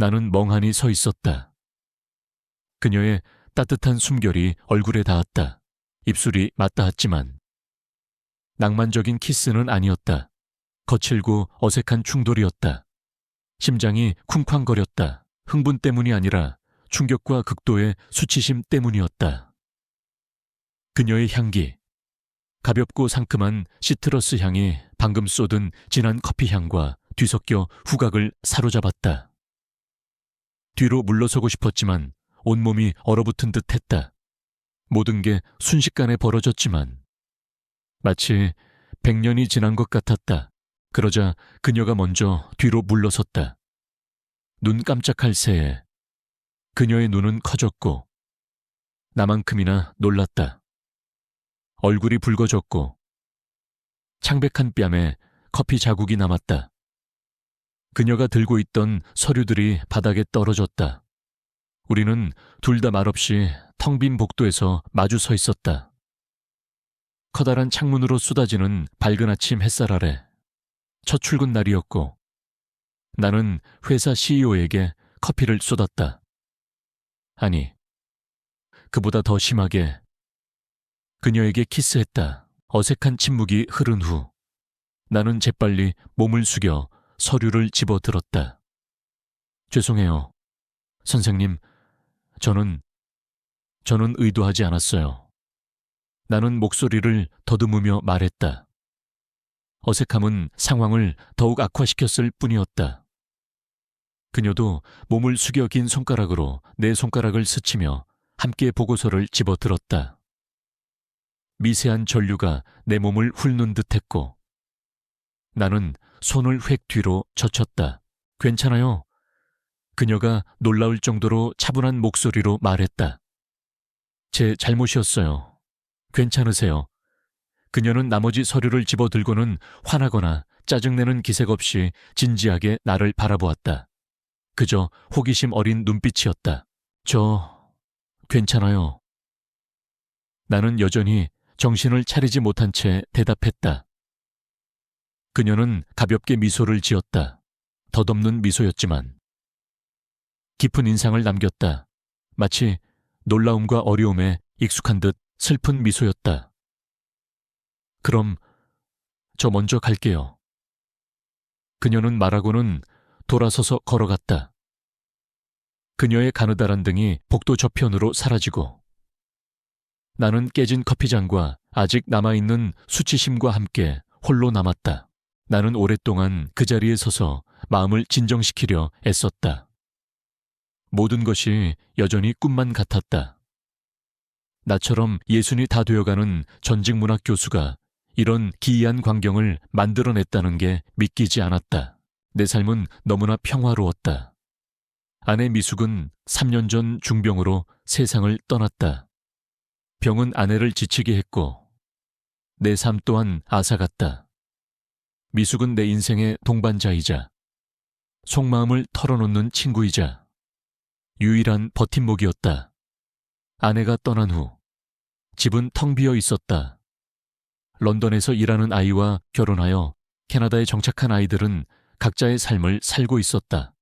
나는 멍하니 서 있었다. 그녀의 따뜻한 숨결이 얼굴에 닿았다. 입술이 맞닿았지만 낭만적인 키스는 아니었다. 거칠고 어색한 충돌이었다. 심장이 쿵쾅거렸다. 흥분 때문이 아니라 충격과 극도의 수치심 때문이었다. 그녀의 향기, 가볍고 상큼한 시트러스 향이 방금 쏟은 진한 커피 향과 뒤섞여 후각을 사로잡았다. 뒤로 물러서고 싶었지만 온몸이 얼어붙은 듯 했다. 모든 게 순식간에 벌어졌지만 마치 100년이 지난 것 같았다. 그러자 그녀가 먼저 뒤로 물러섰다. 눈 깜짝할 새에 그녀의 눈은 커졌고 나만큼이나 놀랐다. 얼굴이 붉어졌고 창백한 뺨에 커피 자국이 남았다. 그녀가 들고 있던 서류들이 바닥에 떨어졌다. 우리는 둘 다 말없이 텅 빈 복도에서 마주 서 있었다. 커다란 창문으로 쏟아지는 밝은 아침 햇살 아래 첫 출근 날이었고 나는 회사 CEO에게 커피를 쏟았다. 아니, 그보다 더 심하게 그녀에게 키스했다. 어색한 침묵이 흐른 후 나는 재빨리 몸을 숙여 서류를 집어들었다. 죄송해요. 선생님, 저는 의도하지 않았어요. 나는 목소리를 더듬으며 말했다. 어색함은 상황을 더욱 악화시켰을 뿐이었다. 그녀도 몸을 숙여 긴 손가락으로 내 손가락을 스치며 함께 보고서를 집어들었다. 미세한 전류가 내 몸을 훑는 듯했고 나는 손을 획 뒤로 젖혔다. 괜찮아요. 그녀가 놀라울 정도로 차분한 목소리로 말했다. 제 잘못이었어요. 괜찮으세요. 그녀는 나머지 서류를 집어들고는 화나거나 짜증내는 기색 없이 진지하게 나를 바라보았다. 그저 호기심 어린 눈빛이었다. 저 괜찮아요. 나는 여전히 정신을 차리지 못한 채 대답했다. 그녀는 가볍게 미소를 지었다. 덧없는 미소였지만 깊은 인상을 남겼다. 마치 놀라움과 어려움에 익숙한 듯 슬픈 미소였다. 그럼 저 먼저 갈게요. 그녀는 말하고는 돌아서서 걸어갔다. 그녀의 가느다란 등이 복도 저편으로 사라지고 나는 깨진 커피잔과 아직 남아있는 수치심과 함께 홀로 남았다. 나는 오랫동안 그 자리에 서서 마음을 진정시키려 애썼다. 모든 것이 여전히 꿈만 같았다. 나처럼 예순이 다 되어가는 전직문학 교수가 이런 기이한 광경을 만들어냈다는 게 믿기지 않았다. 내 삶은 너무나 평화로웠다. 아내 미숙은 3년 전 중병으로 세상을 떠났다. 병은 아내를 지치게 했고 내 삶 또한 아사 같다. 미숙은 내 인생의 동반자이자 속마음을 털어놓는 친구이자 유일한 버팀목이었다. 아내가 떠난 후 집은 텅 비어 있었다. 런던에서 일하는 아이와 결혼하여 캐나다에 정착한 아이들은 각자의 삶을 살고 있었다.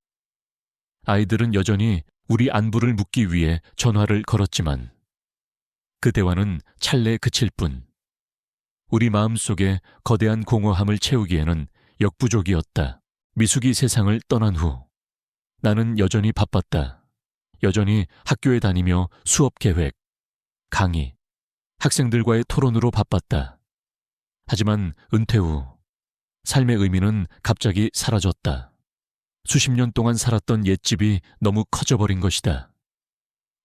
아이들은 여전히 우리 안부를 묻기 위해 전화를 걸었지만 그 대화는 찰나에 그칠 뿐 우리 마음속에 거대한 공허함을 채우기에는 역부족이었다. 미숙이 세상을 떠난 후 나는 여전히 바빴다. 여전히 학교에 다니며 수업 계획, 강의, 학생들과의 토론으로 바빴다. 하지만 은퇴 후 삶의 의미는 갑자기 사라졌다. 수십 년 동안 살았던 옛집이 너무 커져버린 것이다.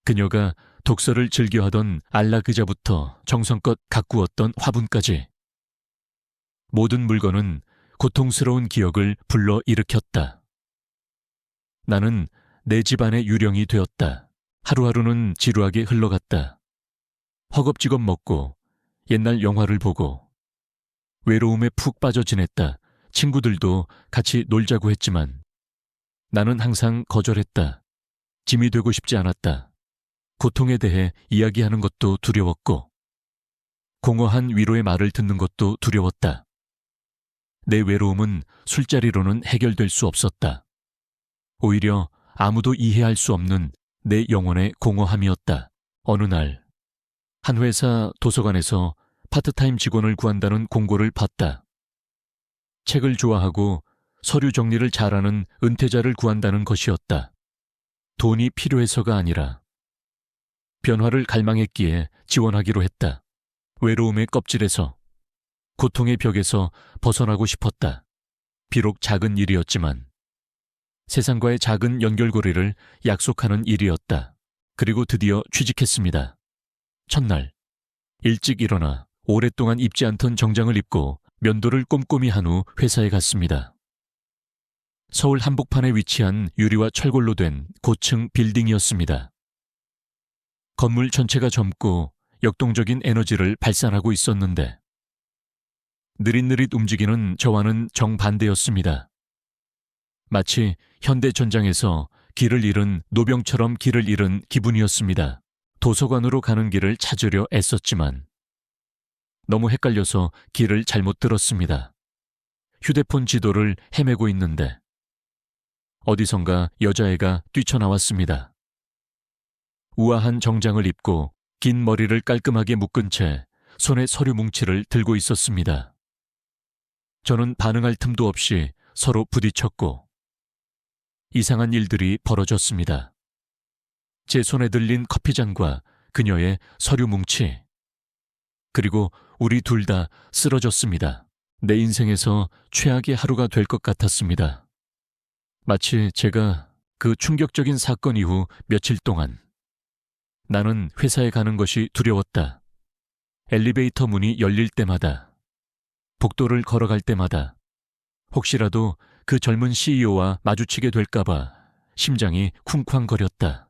그녀가 독서를 즐겨하던 안락의자부터 정성껏 가꾸었던 화분까지 모든 물건은 고통스러운 기억을 불러일으켰다. 나는 내 집안의 유령이 되었다. 하루하루는 지루하게 흘러갔다. 허겁지겁 먹고 옛날 영화를 보고 외로움에 푹 빠져 지냈다. 친구들도 같이 놀자고 했지만 나는 항상 거절했다. 짐이 되고 싶지 않았다. 고통에 대해 이야기하는 것도 두려웠고 공허한 위로의 말을 듣는 것도 두려웠다. 내 외로움은 술자리로는 해결될 수 없었다. 오히려 아무도 이해할 수 없는 내 영혼의 공허함이었다. 어느 날, 한 회사 도서관에서 파트타임 직원을 구한다는 공고를 봤다. 책을 좋아하고 서류 정리를 잘하는 은퇴자를 구한다는 것이었다. 돈이 필요해서가 아니라 변화를 갈망했기에 지원하기로 했다. 외로움의 껍질에서, 고통의 벽에서 벗어나고 싶었다. 비록 작은 일이었지만 세상과의 작은 연결고리를 약속하는 일이었다. 그리고 드디어 취직했습니다. 첫날, 일찍 일어나 오랫동안 입지 않던 정장을 입고 면도를 꼼꼼히 한 후 회사에 갔습니다. 서울 한복판에 위치한 유리와 철골로 된 고층 빌딩이었습니다. 건물 전체가 젊고 역동적인 에너지를 발산하고 있었는데 느릿느릿 움직이는 저와는 정반대였습니다. 마치 현대전장에서 길을 잃은 노병처럼 길을 잃은 기분이었습니다. 도서관으로 가는 길을 찾으려 애썼지만 너무 헷갈려서 길을 잘못 들었습니다. 휴대폰 지도를 헤매고 있는데 어디선가 여자애가 뛰쳐나왔습니다. 우아한 정장을 입고 긴 머리를 깔끔하게 묶은 채 손에 서류 뭉치를 들고 있었습니다. 저는 반응할 틈도 없이 서로 부딪혔고 이상한 일들이 벌어졌습니다. 제 손에 들린 커피잔과 그녀의 서류 뭉치, 그리고 우리 둘 다 쓰러졌습니다. 내 인생에서 최악의 하루가 될 것 같았습니다. 마치 제가 그 충격적인 사건 이후 며칠 동안 나는 회사에 가는 것이 두려웠다. 엘리베이터 문이 열릴 때마다, 복도를 걸어갈 때마다 혹시라도 그 젊은 CEO와 마주치게 될까봐 심장이 쿵쾅거렸다.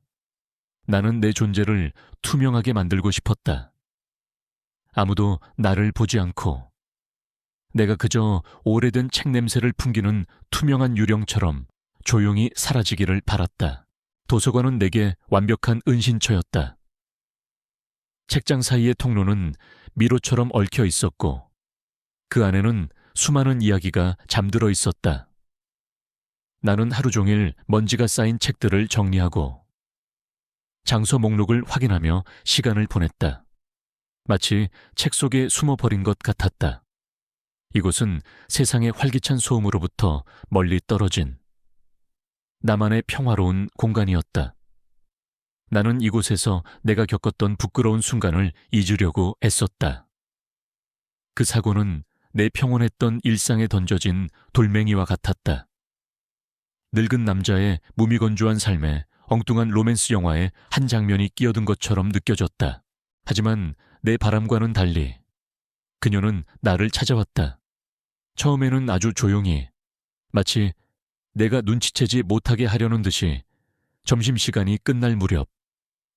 나는 내 존재를 투명하게 만들고 싶었다. 아무도 나를 보지 않고 내가 그저 오래된 책 냄새를 풍기는 투명한 유령처럼 조용히 사라지기를 바랐다. 도서관은 내게 완벽한 은신처였다. 책장 사이의 통로는 미로처럼 얽혀 있었고 그 안에는 수많은 이야기가 잠들어 있었다. 나는 하루 종일 먼지가 쌓인 책들을 정리하고 장소 목록을 확인하며 시간을 보냈다. 마치 책 속에 숨어버린 것 같았다. 이곳은 세상의 활기찬 소음으로부터 멀리 떨어진 나만의 평화로운 공간이었다. 나는 이곳에서 내가 겪었던 부끄러운 순간을 잊으려고 애썼다. 그 사고는 내 평온했던 일상에 던져진 돌멩이와 같았다. 늙은 남자의 무미건조한 삶에 엉뚱한 로맨스 영화의 한 장면이 끼어든 것처럼 느껴졌다. 하지만 내 바람과는 달리 그녀는 나를 찾아왔다. 처음에는 아주 조용히, 마치 내가 눈치채지 못하게 하려는 듯이 점심시간이 끝날 무렵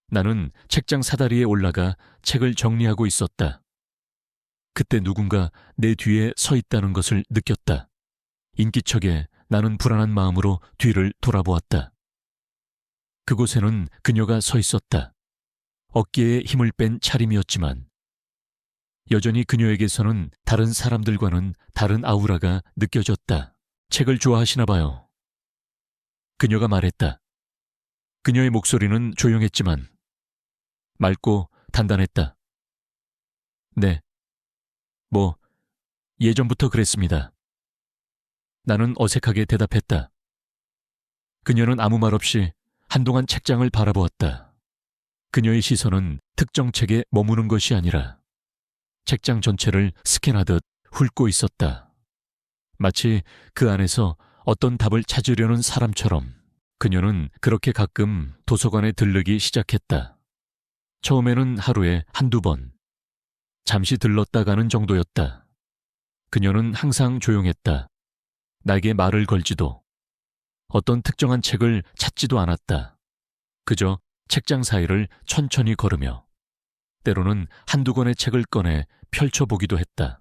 나는 책장 사다리에 올라가 책을 정리하고 있었다. 그때 누군가 내 뒤에 서 있다는 것을 느꼈다. 인기척에 나는 불안한 마음으로 뒤를 돌아보았다. 그곳에는 그녀가 서 있었다. 어깨에 힘을 뺀 차림이었지만 여전히 그녀에게서는 다른 사람들과는 다른 아우라가 느껴졌다. 책을 좋아하시나 봐요. 그녀가 말했다. 그녀의 목소리는 조용했지만 맑고 단단했다. 네. 예전부터 그랬습니다. 나는 어색하게 대답했다. 그녀는 아무 말 없이 한동안 책장을 바라보았다. 그녀의 시선은 특정 책에 머무는 것이 아니라 책장 전체를 스캔하듯 훑고 있었다. 마치 그 안에서 어떤 답을 찾으려는 사람처럼 그녀는 그렇게 가끔 도서관에 들르기 시작했다. 처음에는 하루에 한두 번, 잠시 들렀다 가는 정도였다. 그녀는 항상 조용했다. 나에게 말을 걸지도, 어떤 특정한 책을 찾지도 않았다. 그저 책장 사이를 천천히 걸으며 때로는 한두 권의 책을 꺼내 펼쳐보기도 했다.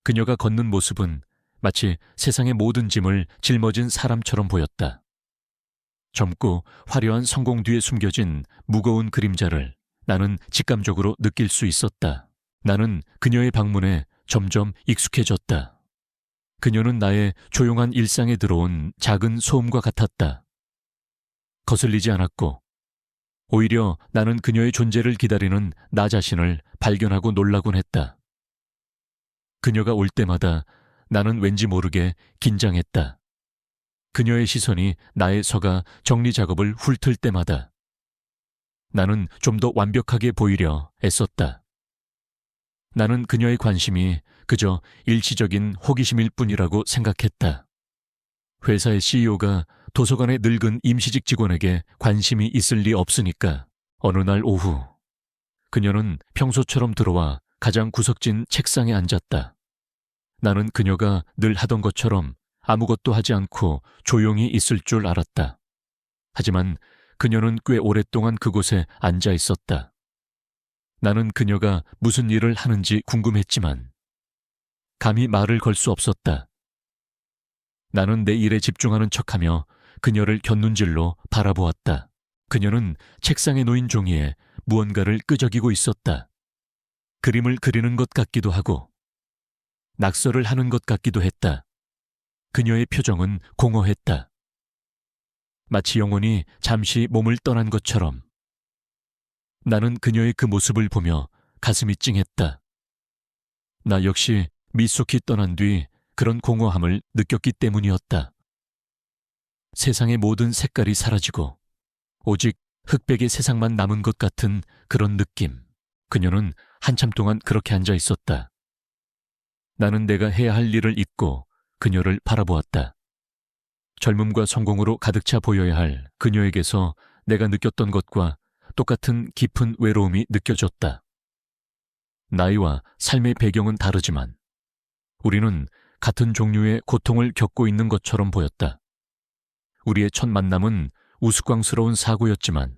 그녀가 걷는 모습은 마치 세상의 모든 짐을 짊어진 사람처럼 보였다. 젊고 화려한 성공 뒤에 숨겨진 무거운 그림자를 나는 직감적으로 느낄 수 있었다. 나는 그녀의 방문에 점점 익숙해졌다. 그녀는 나의 조용한 일상에 들어온 작은 소음과 같았다. 거슬리지 않았고 오히려 나는 그녀의 존재를 기다리는 나 자신을 발견하고 놀라곤 했다. 그녀가 올 때마다 나는 왠지 모르게 긴장했다. 그녀의 시선이 나의 서가 정리 작업을 훑을 때마다 나는 좀 더 완벽하게 보이려 애썼다. 나는 그녀의 관심이 그저 일시적인 호기심일 뿐이라고 생각했다. 회사의 CEO가 도서관의 늙은 임시직 직원에게 관심이 있을 리 없으니까 어느 날 오후 그녀는 평소처럼 들어와 가장 구석진 책상에 앉았다. 나는 그녀가 늘 하던 것처럼 아무것도 하지 않고 조용히 있을 줄 알았다. 하지만 그녀는 꽤 오랫동안 그곳에 앉아 있었다. 나는 그녀가 무슨 일을 하는지 궁금했지만 감히 말을 걸 수 없었다. 나는 내 일에 집중하는 척하며 그녀를 곁눈질로 바라보았다. 그녀는 책상에 놓인 종이에 무언가를 끄적이고 있었다. 그림을 그리는 것 같기도 하고 낙서를 하는 것 같기도 했다. 그녀의 표정은 공허했다. 마치 영혼이 잠시 몸을 떠난 것처럼. 나는 그녀의 그 모습을 보며 가슴이 찡했다. 나 역시 미숙히 떠난 뒤 그런 공허함을 느꼈기 때문이었다. 세상의 모든 색깔이 사라지고 오직 흑백의 세상만 남은 것 같은 그런 느낌. 그녀는 한참 동안 그렇게 앉아 있었다. 나는 내가 해야 할 일을 잊고 그녀를 바라보았다. 젊음과 성공으로 가득 차 보여야 할 그녀에게서 내가 느꼈던 것과 똑같은 깊은 외로움이 느껴졌다. 나이와 삶의 배경은 다르지만 우리는 같은 종류의 고통을 겪고 있는 것처럼 보였다. 우리의 첫 만남은 우스꽝스러운 사고였지만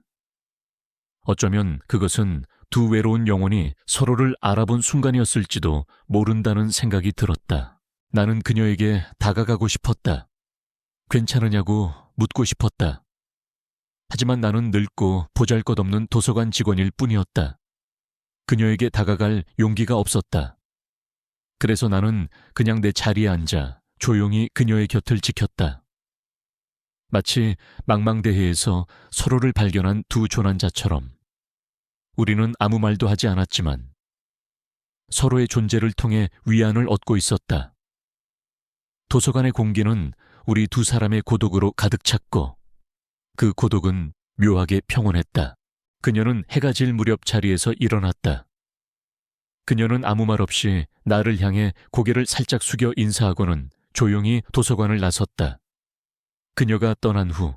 어쩌면 그것은 두 외로운 영혼이 서로를 알아본 순간이었을지도 모른다는 생각이 들었다. 나는 그녀에게 다가가고 싶었다. 괜찮으냐고 묻고 싶었다. 하지만 나는 늙고 보잘것없는 도서관 직원일 뿐이었다. 그녀에게 다가갈 용기가 없었다. 그래서 나는 그냥 내 자리에 앉아 조용히 그녀의 곁을 지켰다. 마치 망망대해에서 서로를 발견한 두 조난자처럼 우리는 아무 말도 하지 않았지만 서로의 존재를 통해 위안을 얻고 있었다. 도서관의 공기는 우리 두 사람의 고독으로 가득 찼고 그 고독은 묘하게 평온했다. 그녀는 해가 질 무렵 자리에서 일어났다. 그녀는 아무 말 없이 나를 향해 고개를 살짝 숙여 인사하고는 조용히 도서관을 나섰다. 그녀가 떠난 후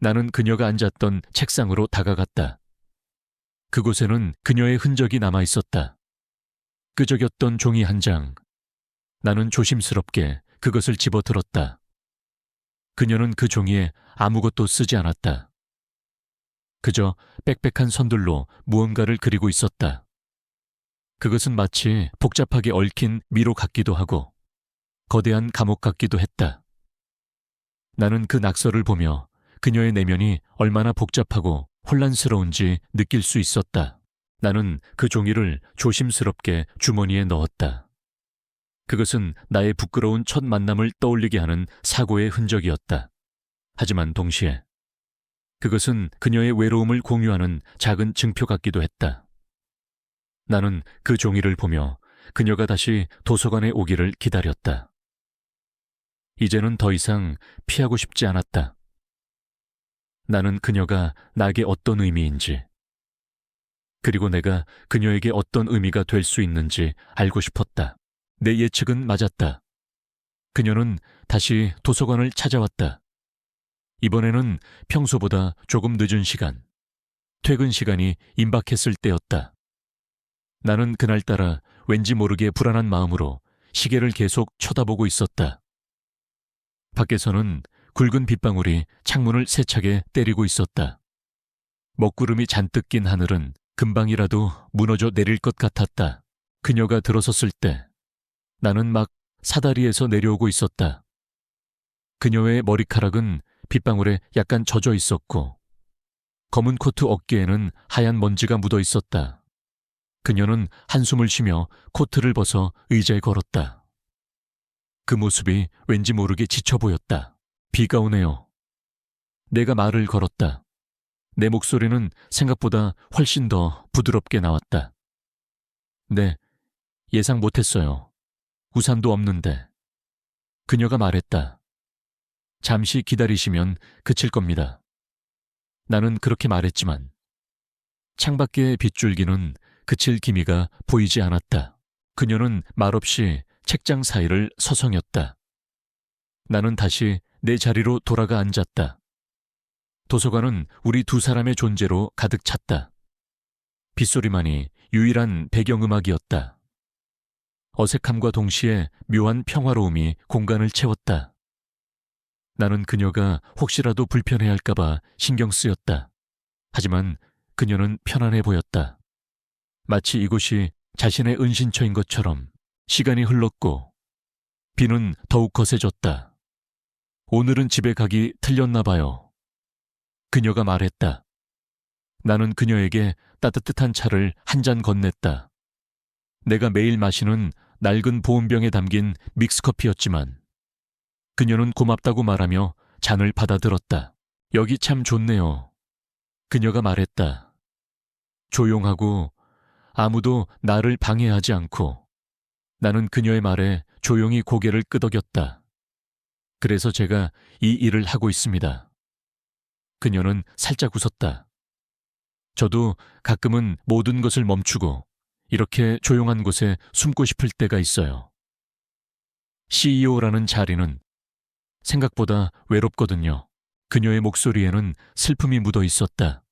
나는 그녀가 앉았던 책상으로 다가갔다. 그곳에는 그녀의 흔적이 남아 있었다. 끄적였던 종이 한 장. 나는 조심스럽게 그것을 집어들었다. 그녀는 그 종이에 아무것도 쓰지 않았다. 그저 빽빽한 선들로 무언가를 그리고 있었다. 그것은 마치 복잡하게 얽힌 미로 같기도 하고 거대한 감옥 같기도 했다. 나는 그 낙서를 보며 그녀의 내면이 얼마나 복잡하고 혼란스러운지 느낄 수 있었다. 나는 그 종이를 조심스럽게 주머니에 넣었다. 그것은 나의 부끄러운 첫 만남을 떠올리게 하는 사고의 흔적이었다. 하지만 동시에 그것은 그녀의 외로움을 공유하는 작은 증표 같기도 했다. 나는 그 종이를 보며 그녀가 다시 도서관에 오기를 기다렸다. 이제는 더 이상 피하고 싶지 않았다. 나는 그녀가 나에게 어떤 의미인지, 그리고 내가 그녀에게 어떤 의미가 될 수 있는지 알고 싶었다. 내 예측은 맞았다. 그녀는 다시 도서관을 찾아왔다. 이번에는 평소보다 조금 늦은 시간, 퇴근 시간이 임박했을 때였다. 나는 그날따라 왠지 모르게 불안한 마음으로 시계를 계속 쳐다보고 있었다. 밖에서는 굵은 빗방울이 창문을 세차게 때리고 있었다. 먹구름이 잔뜩 낀 하늘은 금방이라도 무너져 내릴 것 같았다. 그녀가 들어섰을 때 나는 막 사다리에서 내려오고 있었다. 그녀의 머리카락은 빗방울에 약간 젖어 있었고 검은 코트 어깨에는 하얀 먼지가 묻어 있었다. 그녀는 한숨을 쉬며 코트를 벗어 의자에 걸었다. 그 모습이 왠지 모르게 지쳐 보였다. 비가 오네요. 내가 말을 걸었다. 내 목소리는 생각보다 훨씬 더 부드럽게 나왔다. 네, 예상 못했어요. 우산도 없는데. 그녀가 말했다. 잠시 기다리시면 그칠 겁니다. 나는 그렇게 말했지만 창밖의 빗줄기는 그칠 기미가 보이지 않았다. 그녀는 말없이 책장 사이를 서성였다. 나는 다시 내 자리로 돌아가 앉았다. 도서관은 우리 두 사람의 존재로 가득 찼다. 빗소리만이 유일한 배경음악이었다. 어색함과 동시에 묘한 평화로움이 공간을 채웠다. 나는 그녀가 혹시라도 불편해할까봐 신경 쓰였다. 하지만 그녀는 편안해 보였다. 마치 이곳이 자신의 은신처인 것처럼. 시간이 흘렀고 비는 더욱 거세졌다. 오늘은 집에 가기 틀렸나 봐요. 그녀가 말했다. 나는 그녀에게 따뜻한 차를 한 잔 건넸다. 내가 매일 마시는 낡은 보온병에 담긴 믹스커피였지만 그녀는 고맙다고 말하며 잔을 받아들었다. 여기 참 좋네요. 그녀가 말했다. 조용하고 아무도 나를 방해하지 않고. 나는 그녀의 말에 조용히 고개를 끄덕였다. 그래서 제가 이 일을 하고 있습니다. 그녀는 살짝 웃었다. 저도 가끔은 모든 것을 멈추고 이렇게 조용한 곳에 숨고 싶을 때가 있어요. CEO라는 자리는 생각보다 외롭거든요. 그녀의 목소리에는 슬픔이 묻어 있었다.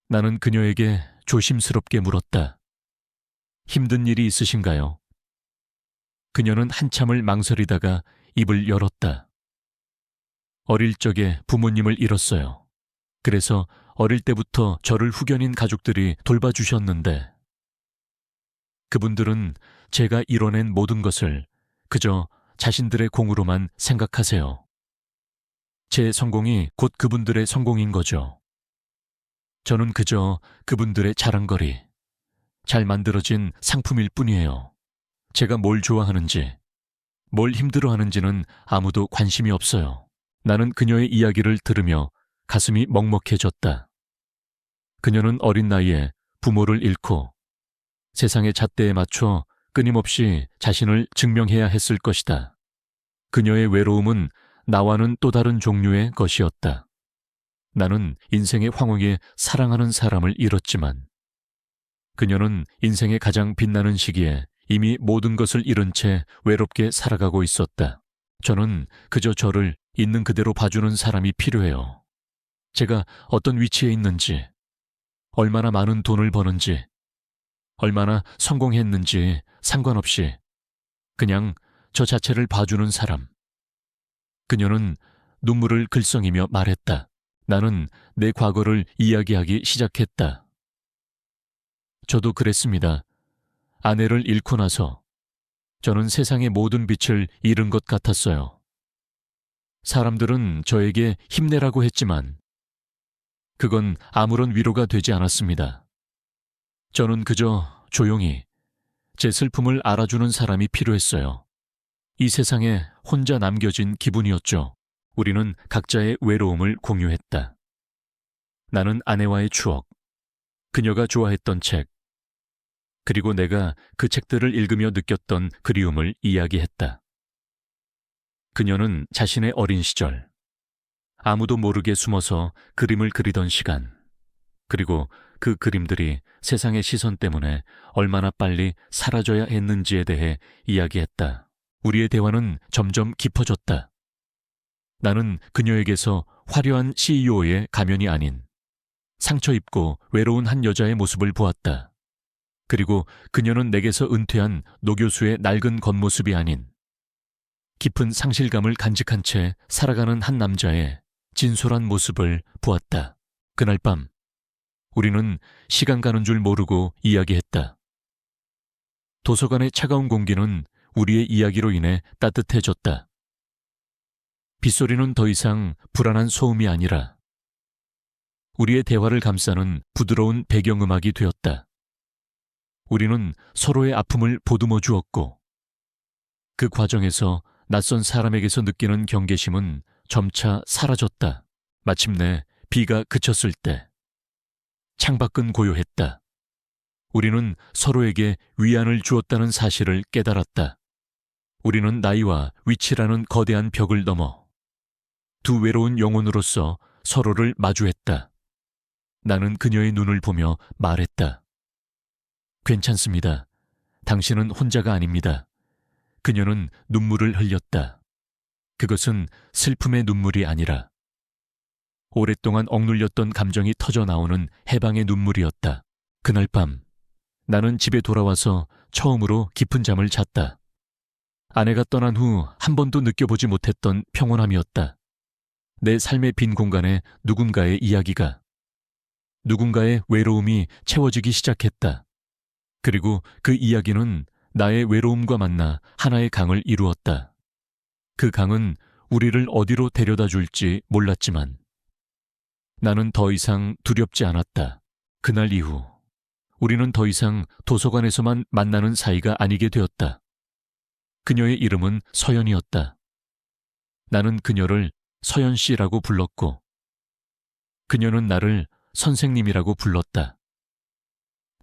나는 그녀에게 조심스럽게 물었다. 힘든 일이 있으신가요? 그녀는 한참을 망설이다가 입을 열었다. 어릴 적에 부모님을 잃었어요. 그래서 어릴 때부터 저를 후견인 가족들이 돌봐주셨는데 그분들은 제가 이뤄낸 모든 것을 그저 자신들의 공으로만 생각하세요. 제 성공이 곧 그분들의 성공인 거죠. 저는 그저 그분들의 자랑거리, 잘 만들어진 상품일 뿐이에요. 제가 뭘 좋아하는지, 뭘 힘들어하는지는 아무도 관심이 없어요. 나는 그녀의 이야기를 들으며 가슴이 먹먹해졌다. 그녀는 어린 나이에 부모를 잃고 세상의 잣대에 맞춰 끊임없이 자신을 증명해야 했을 것이다. 그녀의 외로움은 나와는 또 다른 종류의 것이었다. 나는 인생의 황홀에 사랑하는 사람을 잃었지만 그녀는 인생의 가장 빛나는 시기에 이미 모든 것을 잃은 채 외롭게 살아가고 있었다. 저는 그저 저를 있는 그대로 봐주는 사람이 필요해요. 제가 어떤 위치에 있는지, 얼마나 많은 돈을 버는지, 얼마나 성공했는지 상관없이 그냥 저 자체를 봐주는 사람. 그녀는 눈물을 글썽이며 말했다. 나는 내 과거를 이야기하기 시작했다. 저도 그랬습니다. 아내를 잃고 나서 저는 세상의 모든 빛을 잃은 것 같았어요. 사람들은 저에게 힘내라고 했지만 그건 아무런 위로가 되지 않았습니다. 저는 그저 조용히 제 슬픔을 알아주는 사람이 필요했어요. 이 세상에 혼자 남겨진 기분이었죠. 우리는 각자의 외로움을 공유했다. 나는 아내와의 추억, 그녀가 좋아했던 책, 그리고 내가 그 책들을 읽으며 느꼈던 그리움을 이야기했다. 그녀는 자신의 어린 시절, 아무도 모르게 숨어서 그림을 그리던 시간, 그리고 그 그림들이 세상의 시선 때문에 얼마나 빨리 사라져야 했는지에 대해 이야기했다. 우리의 대화는 점점 깊어졌다. 나는 그녀에게서 화려한 CEO의 가면이 아닌 상처 입고 외로운 한 여자의 모습을 보았다. 그리고 그녀는 내게서 은퇴한 노교수의 낡은 겉모습이 아닌 깊은 상실감을 간직한 채 살아가는 한 남자의 진솔한 모습을 보았다. 그날 밤 우리는 시간 가는 줄 모르고 이야기했다. 도서관의 차가운 공기는 우리의 이야기로 인해 따뜻해졌다. 빗소리는 더 이상 불안한 소음이 아니라 우리의 대화를 감싸는 부드러운 배경음악이 되었다. 우리는 서로의 아픔을 보듬어 주었고 그 과정에서 낯선 사람에게서 느끼는 경계심은 점차 사라졌다. 마침내 비가 그쳤을 때 창밖은 고요했다. 우리는 서로에게 위안을 주었다는 사실을 깨달았다. 우리는 나이와 위치라는 거대한 벽을 넘어 두 외로운 영혼으로서 서로를 마주했다. 나는 그녀의 눈을 보며 말했다. 괜찮습니다. 당신은 혼자가 아닙니다. 그녀는 눈물을 흘렸다. 그것은 슬픔의 눈물이 아니라 오랫동안 억눌렸던 감정이 터져 나오는 해방의 눈물이었다. 그날 밤 나는 집에 돌아와서 처음으로 깊은 잠을 잤다. 아내가 떠난 후 한 번도 느껴보지 못했던 평온함이었다. 내 삶의 빈 공간에 누군가의 이야기가, 누군가의 외로움이 채워지기 시작했다. 그리고 그 이야기는 나의 외로움과 만나 하나의 강을 이루었다. 그 강은 우리를 어디로 데려다 줄지 몰랐지만 나는 더 이상 두렵지 않았다. 그날 이후 우리는 더 이상 도서관에서만 만나는 사이가 아니게 되었다. 그녀의 이름은 서연이었다. 나는 그녀를 서연 씨라고 불렀고 그녀는 나를 선생님이라고 불렀다.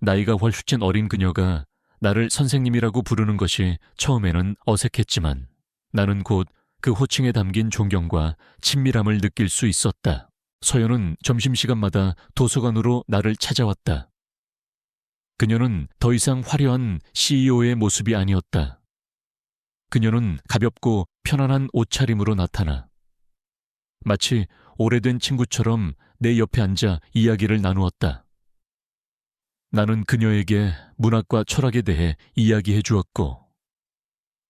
나이가 훨씬 어린 그녀가 나를 선생님이라고 부르는 것이 처음에는 어색했지만 나는 곧 그 호칭에 담긴 존경과 친밀함을 느낄 수 있었다. 서연은 점심시간마다 도서관으로 나를 찾아왔다. 그녀는 더 이상 화려한 CEO의 모습이 아니었다. 그녀는 가볍고 편안한 옷차림으로 나타나 마치 오래된 친구처럼 내 옆에 앉아 이야기를 나누었다. 나는 그녀에게 문학과 철학에 대해 이야기해 주었고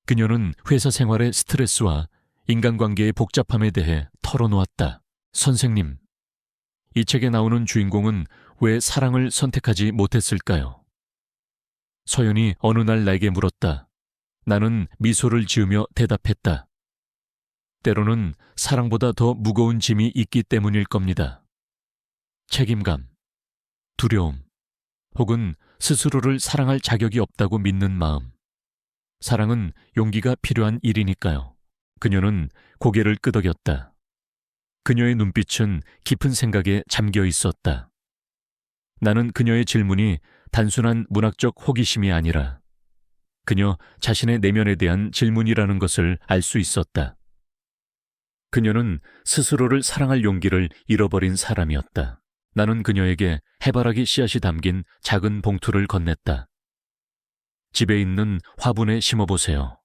그녀는 회사 생활의 스트레스와 인간관계의 복잡함에 대해 털어놓았다. 선생님, 이 책에 나오는 주인공은 왜 사랑을 선택하지 못했을까요? 서연이 어느 날 나에게 물었다. 나는 미소를 지으며 대답했다. 때로는 사랑보다 더 무거운 짐이 있기 때문일 겁니다. 책임감, 두려움, 혹은 스스로를 사랑할 자격이 없다고 믿는 마음. 사랑은 용기가 필요한 일이니까요. 그녀는 고개를 끄덕였다. 그녀의 눈빛은 깊은 생각에 잠겨 있었다. 나는 그녀의 질문이 단순한 문학적 호기심이 아니라 그녀 자신의 내면에 대한 질문이라는 것을 알 수 있었다. 그녀는 스스로를 사랑할 용기를 잃어버린 사람이었다. 나는 그녀에게 해바라기 씨앗이 담긴 작은 봉투를 건넸다. 집에 있는 화분에 심어보세요.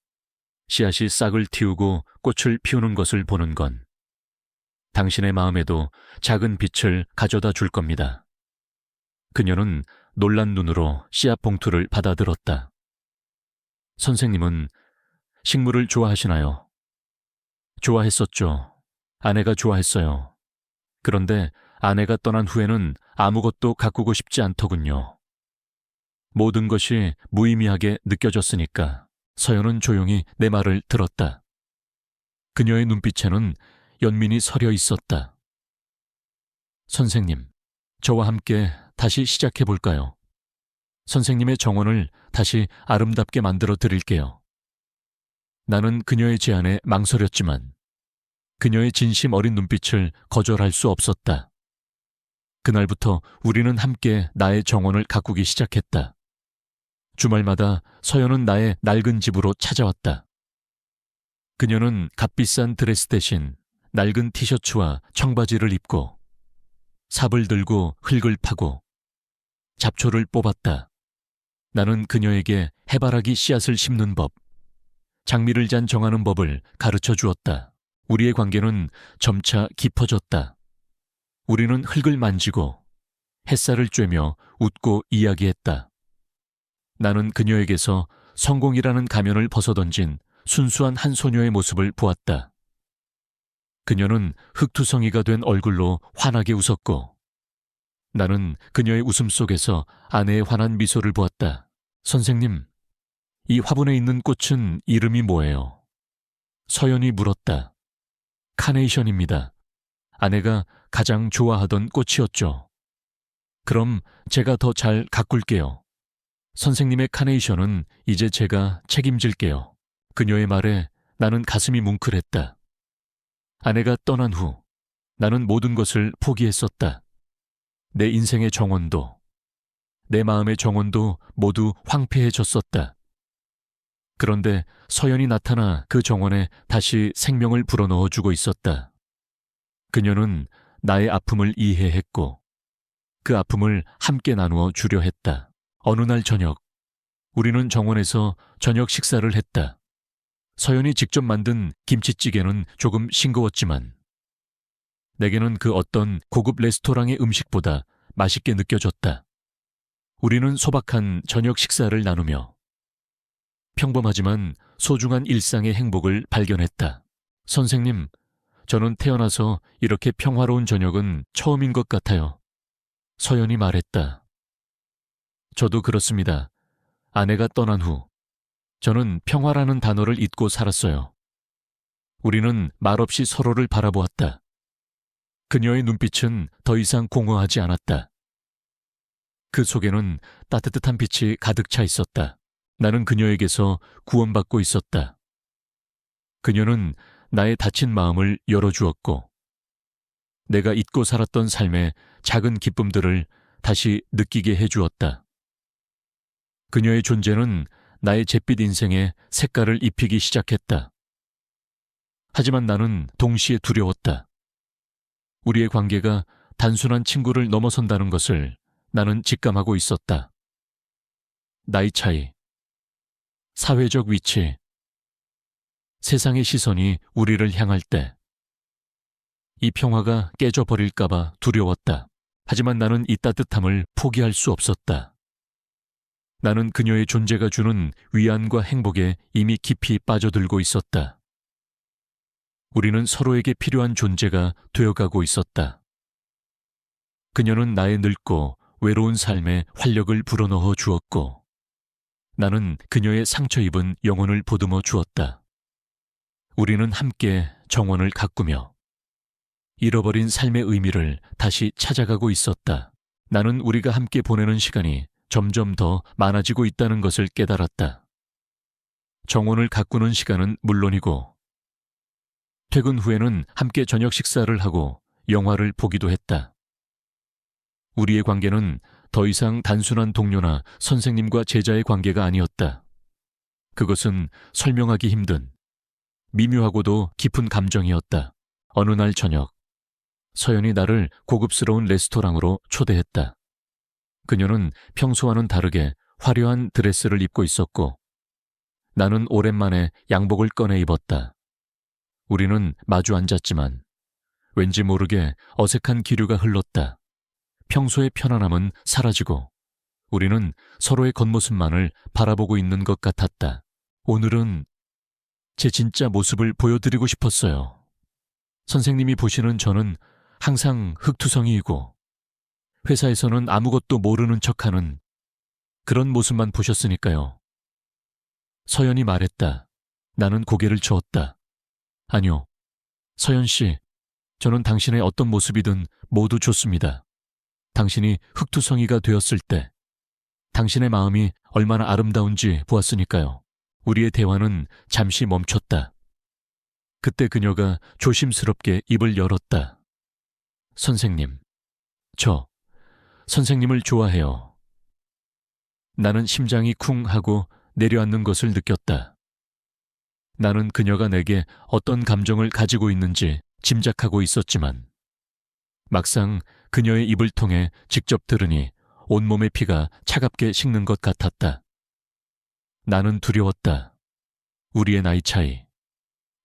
씨앗이 싹을 틔우고 꽃을 피우는 것을 보는 건 당신의 마음에도 작은 빛을 가져다 줄 겁니다. 그녀는 놀란 눈으로 씨앗 봉투를 받아들었다. 선생님은 식물을 좋아하시나요? 좋아했었죠. 아내가 좋아했어요. 그런데 아내가 떠난 후에는 아무것도 가꾸고 싶지 않더군요. 모든 것이 무의미하게 느껴졌으니까. 서연은 조용히 내 말을 들었다. 그녀의 눈빛에는 연민이 서려 있었다. 선생님, 저와 함께 다시 시작해 볼까요? 선생님의 정원을 다시 아름답게 만들어 드릴게요. 나는 그녀의 제안에 망설였지만 그녀의 진심 어린 눈빛을 거절할 수 없었다. 그날부터 우리는 함께 나의 정원을 가꾸기 시작했다. 주말마다 서연은 나의 낡은 집으로 찾아왔다. 그녀는 값비싼 드레스 대신 낡은 티셔츠와 청바지를 입고 삽을 들고 흙을 파고 잡초를 뽑았다. 나는 그녀에게 해바라기 씨앗을 심는 법, 장미를 잔 정하는 법을 가르쳐 주었다. 우리의 관계는 점차 깊어졌다. 우리는 흙을 만지고 햇살을 쬐며 웃고 이야기했다. 나는 그녀에게서 성공이라는 가면을 벗어던진 순수한 한 소녀의 모습을 보았다. 그녀는 흙투성이가 된 얼굴로 환하게 웃었고 나는 그녀의 웃음 속에서 아내의 환한 미소를 보았다. 선생님, 이 화분에 있는 꽃은 이름이 뭐예요? 서연이 물었다. 카네이션입니다. 아내가 가장 좋아하던 꽃이었죠. 그럼 제가 더 잘 가꿀게요. 선생님의 카네이션은 이제 제가 책임질게요. 그녀의 말에 나는 가슴이 뭉클했다. 아내가 떠난 후 나는 모든 것을 포기했었다. 내 인생의 정원도, 내 마음의 정원도 모두 황폐해졌었다. 그런데 서연이 나타나 그 정원에 다시 생명을 불어넣어 주고 있었다. 그녀는 나의 아픔을 이해했고 그 아픔을 함께 나누어 주려 했다. 어느 날 저녁, 우리는 정원에서 저녁 식사를 했다. 서연이 직접 만든 김치찌개는 조금 싱거웠지만 내게는 그 어떤 고급 레스토랑의 음식보다 맛있게 느껴졌다. 우리는 소박한 저녁 식사를 나누며 평범하지만 소중한 일상의 행복을 발견했다. 선생님, 저는 태어나서 이렇게 평화로운 저녁은 처음인 것 같아요. 서연이 말했다. 저도 그렇습니다. 아내가 떠난 후 저는 평화라는 단어를 잊고 살았어요. 우리는 말없이 서로를 바라보았다. 그녀의 눈빛은 더 이상 공허하지 않았다. 그 속에는 따뜻한 빛이 가득 차 있었다. 나는 그녀에게서 구원받고 있었다. 그녀는 나의 다친 마음을 열어주었고 내가 잊고 살았던 삶의 작은 기쁨들을 다시 느끼게 해주었다. 그녀의 존재는 나의 잿빛 인생에 색깔을 입히기 시작했다. 하지만 나는 동시에 두려웠다. 우리의 관계가 단순한 친구를 넘어선다는 것을 나는 직감하고 있었다. 나이 차이, 사회적 위치, 세상의 시선이 우리를 향할 때 이 평화가 깨져버릴까봐 두려웠다. 하지만 나는 이 따뜻함을 포기할 수 없었다. 나는 그녀의 존재가 주는 위안과 행복에 이미 깊이 빠져들고 있었다. 우리는 서로에게 필요한 존재가 되어가고 있었다. 그녀는 나의 늙고 외로운 삶에 활력을 불어넣어 주었고 나는 그녀의 상처 입은 영혼을 보듬어 주었다. 우리는 함께 정원을 가꾸며 잃어버린 삶의 의미를 다시 찾아가고 있었다. 나는 우리가 함께 보내는 시간이 점점 더 많아지고 있다는 것을 깨달았다. 정원을 가꾸는 시간은 물론이고 퇴근 후에는 함께 저녁 식사를 하고 영화를 보기도 했다. 우리의 관계는 더 이상 단순한 동료나 선생님과 제자의 관계가 아니었다. 그것은 설명하기 힘든 미묘하고도 깊은 감정이었다. 어느 날 저녁, 서연이 나를 고급스러운 레스토랑으로 초대했다. 그녀는 평소와는 다르게 화려한 드레스를 입고 있었고 나는 오랜만에 양복을 꺼내 입었다. 우리는 마주 앉았지만 왠지 모르게 어색한 기류가 흘렀다. 평소의 편안함은 사라지고 우리는 서로의 겉모습만을 바라보고 있는 것 같았다. 오늘은 제 진짜 모습을 보여드리고 싶었어요. 선생님이 보시는 저는 항상 흙투성이이고 회사에서는 아무것도 모르는 척하는 그런 모습만 보셨으니까요. 서연이 말했다. 나는 고개를 저었다. 아니요. 서연 씨, 저는 당신의 어떤 모습이든 모두 좋습니다. 당신이 흙투성이가 되었을 때 당신의 마음이 얼마나 아름다운지 보았으니까요. 우리의 대화는 잠시 멈췄다. 그때 그녀가 조심스럽게 입을 열었다. 선생님, 저 선생님을 좋아해요. 나는 심장이 쿵 하고 내려앉는 것을 느꼈다. 나는 그녀가 내게 어떤 감정을 가지고 있는지 짐작하고 있었지만 막상 그녀의 입을 통해 직접 들으니 온몸의 피가 차갑게 식는 것 같았다. 나는 두려웠다. 우리의 나이 차이,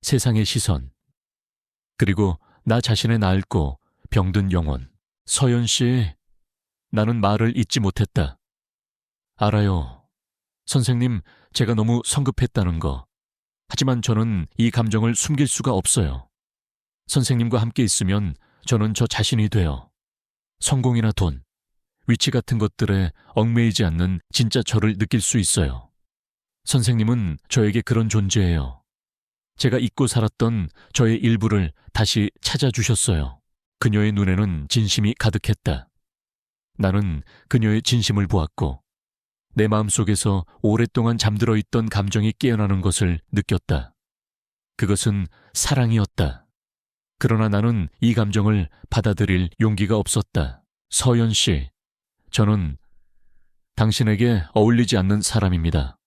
세상의 시선, 그리고 나 자신의 낡고 병든 영혼. 서연 씨, 나는 말을 잇지 못했다. 알아요. 선생님, 제가 너무 성급했다는 거. 하지만 저는 이 감정을 숨길 수가 없어요. 선생님과 함께 있으면 저는 저 자신이 돼요. 성공이나 돈, 위치 같은 것들에 얽매이지 않는 진짜 저를 느낄 수 있어요. 선생님은 저에게 그런 존재예요. 제가 잊고 살았던 저의 일부를 다시 찾아주셨어요. 그녀의 눈에는 진심이 가득했다. 나는 그녀의 진심을 보았고 내 마음속에서 오랫동안 잠들어 있던 감정이 깨어나는 것을 느꼈다. 그것은 사랑이었다. 그러나 나는 이 감정을 받아들일 용기가 없었다. 서연 씨, 저는 당신에게 어울리지 않는 사람입니다.